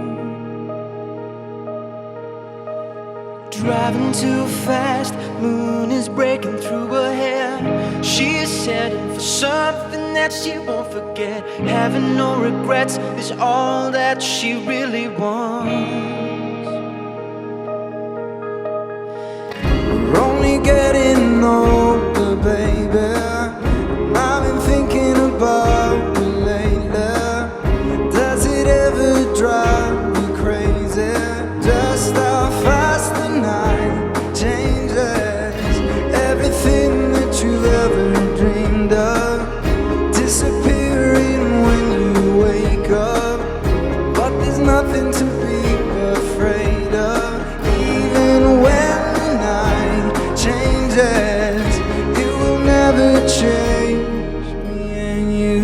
Driving too fast, moon is breaking through her hair. She's heading for something something that she won't forget. Having no regrets is all that she really wants. We're only getting older, baby. I've been thinking about you lately. Does it ever drive you crazy? Just how fast the night changes. Everything that you ever dreamed of disappearing when you wake up. But there's nothing to be afraid of. Even when the night changes, it will never change me and you.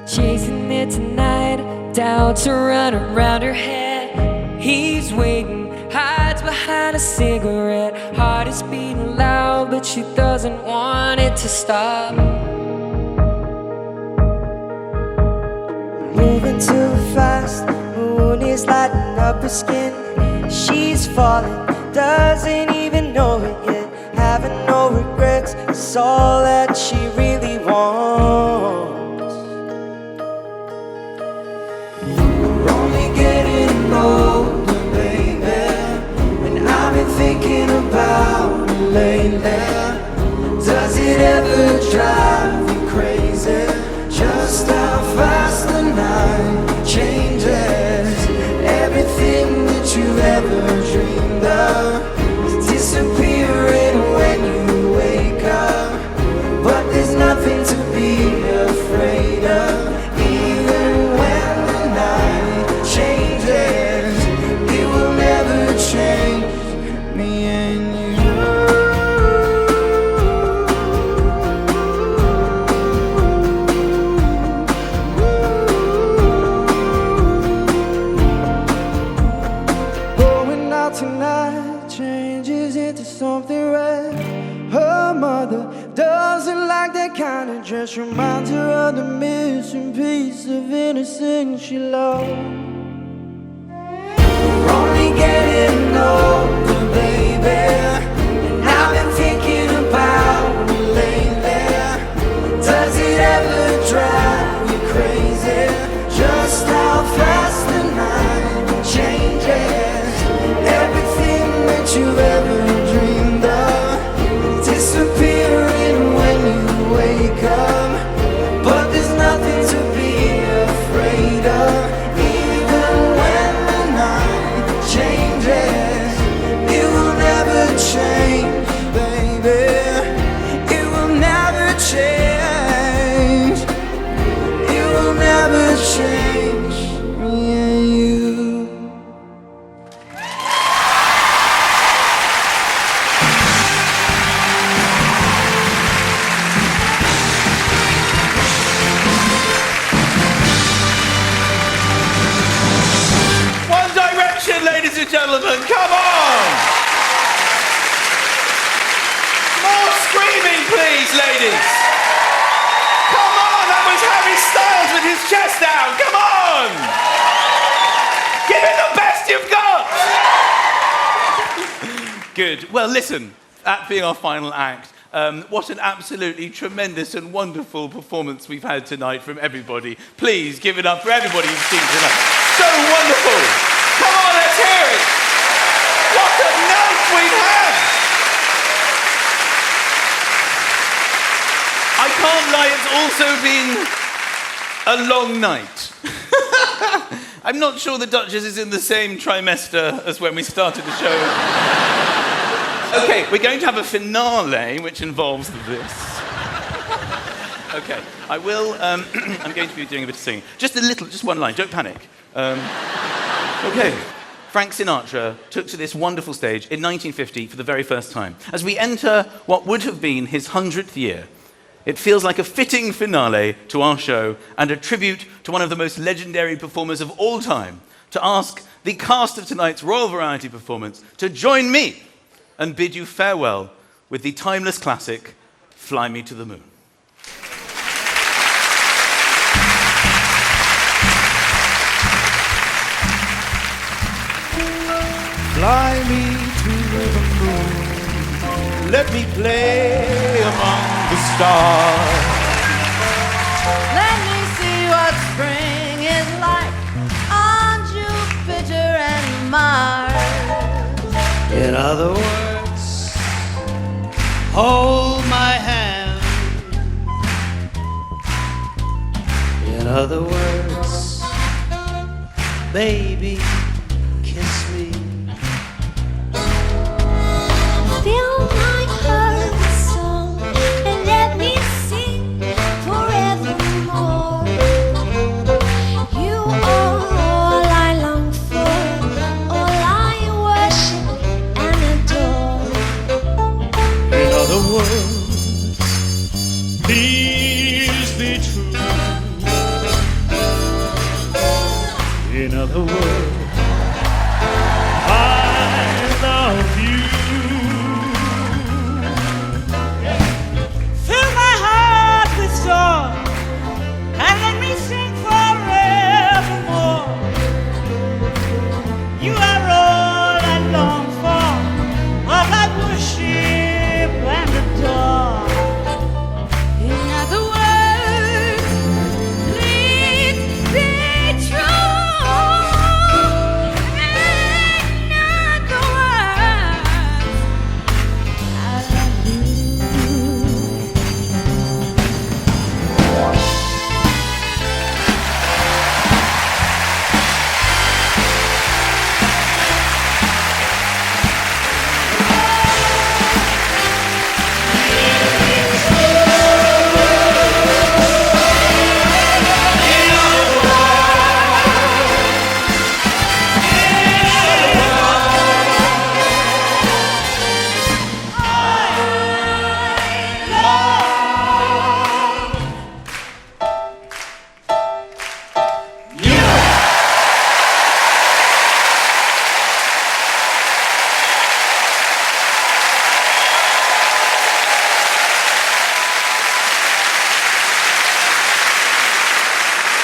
Chasing it tonight, doubts are running around her head. He's waiting, hides behind a cigarette. Heart is beating loud, but she doesn't want it to stop. Moving too fast, the wound is lighting up her skin. She's falling, doesn't even know it yet. Having no regrets is all that she really wants. We're only getting older, baby, and I've been thinking about it lately. Does it ever drive you crazy? Just how fast the night changes. Everything that you ever dreamed of is disappearing when you wake up. But there's nothing to be afraid of. Even when the night changes, it will never change me and you. Going out tonight changes into something red. Her mother doesn't like that kind of dress. Reminds her of the missing piece of innocence she lost. We're only getting older, baby, and I've been thinking about you lately. Does it ever drive you crazy? Just how fast the night changes. Everything that you ever dreamed of disappearing when you wake up. But there's nothing to be afraid of. Even when the night changes, it will never change, baby. It will never change. It will never change me and you. One Direction, ladies and gentlemen, come on! More screaming, please, ladies! Come on, that was Harry Styles with his chest out, come on! Give it the best you've got! Good. Well, listen, that being our final act, what an absolutely tremendous and wonderful performance we've had tonight from everybody. Please give it up for everybody you've seen tonight. So wonderful! Come on, let's hear it! What a night we've had! I can't lie, it's also been a long night. I'm not sure the Duchess is in the same trimester as when we started the show. Okay, we're going to have a finale, which involves this. Okay, I will, I'm going to be doing a bit of singing. Just a little, just one line, don't panic. Okay. Frank Sinatra took to this wonderful stage in 1950 for the very first time. As we enter what would have been his 100th year, it feels like a fitting finale to our show and a tribute to one of the most legendary performers of all time to ask the cast of tonight's Royal Variety performance to join me and bid you farewell with the timeless classic, Fly Me to the Moon. Fly me to the moon, let me play among the stars. Let me see what spring is like on Jupiter and Mars. In other words, hold my hand. In other words, baby, kiss me. Fill my heart with song and let me sing forevermore. You are all I long for, all I worship and adore. In other words, Please be true. in other words, I love you. Fill my heart with song and let me sing forevermore. You are all I long for, all I worship and adore. In other words, please be true. In other words, I love you.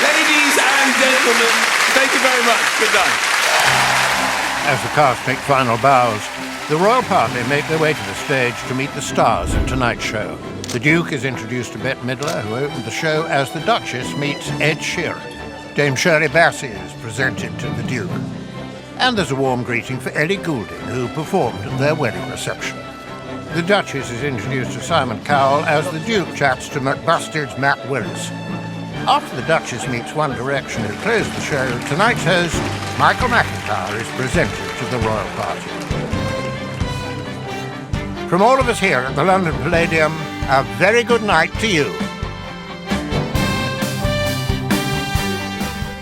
Ladies and gentlemen, thank you very much. Good night. As the cast make final bows, the royal party make their way to the stage to meet the stars of tonight's show. The Duke is introduced to Bette Midler, who opened the show as the Duchess meets Ed Sheeran. Dame Shirley Bassey is presented to the Duke. And there's a warm greeting for Ellie Goulding, who performed at their wedding reception. The Duchess is introduced to Simon Cowell as the Duke chats to McBusted's Matt Willis. After the Duchess meets One Direction, who closed the show, tonight's host, Michael McIntyre, is presented to the royal party. From all of us here at the London Palladium, a very good night to you.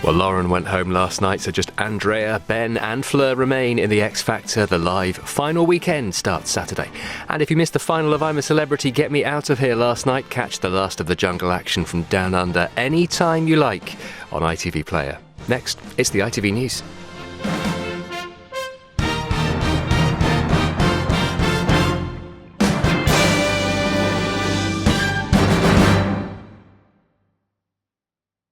Well, Lauren went home last night, so just Andrea, Ben and Fleur remain in the X Factor. The live final weekend starts Saturday. And if you missed the final of I'm a Celebrity, Get Me Out of Here last night, catch the last of the jungle action from Down Under any time you like on ITV Player. Next, it's the ITV News.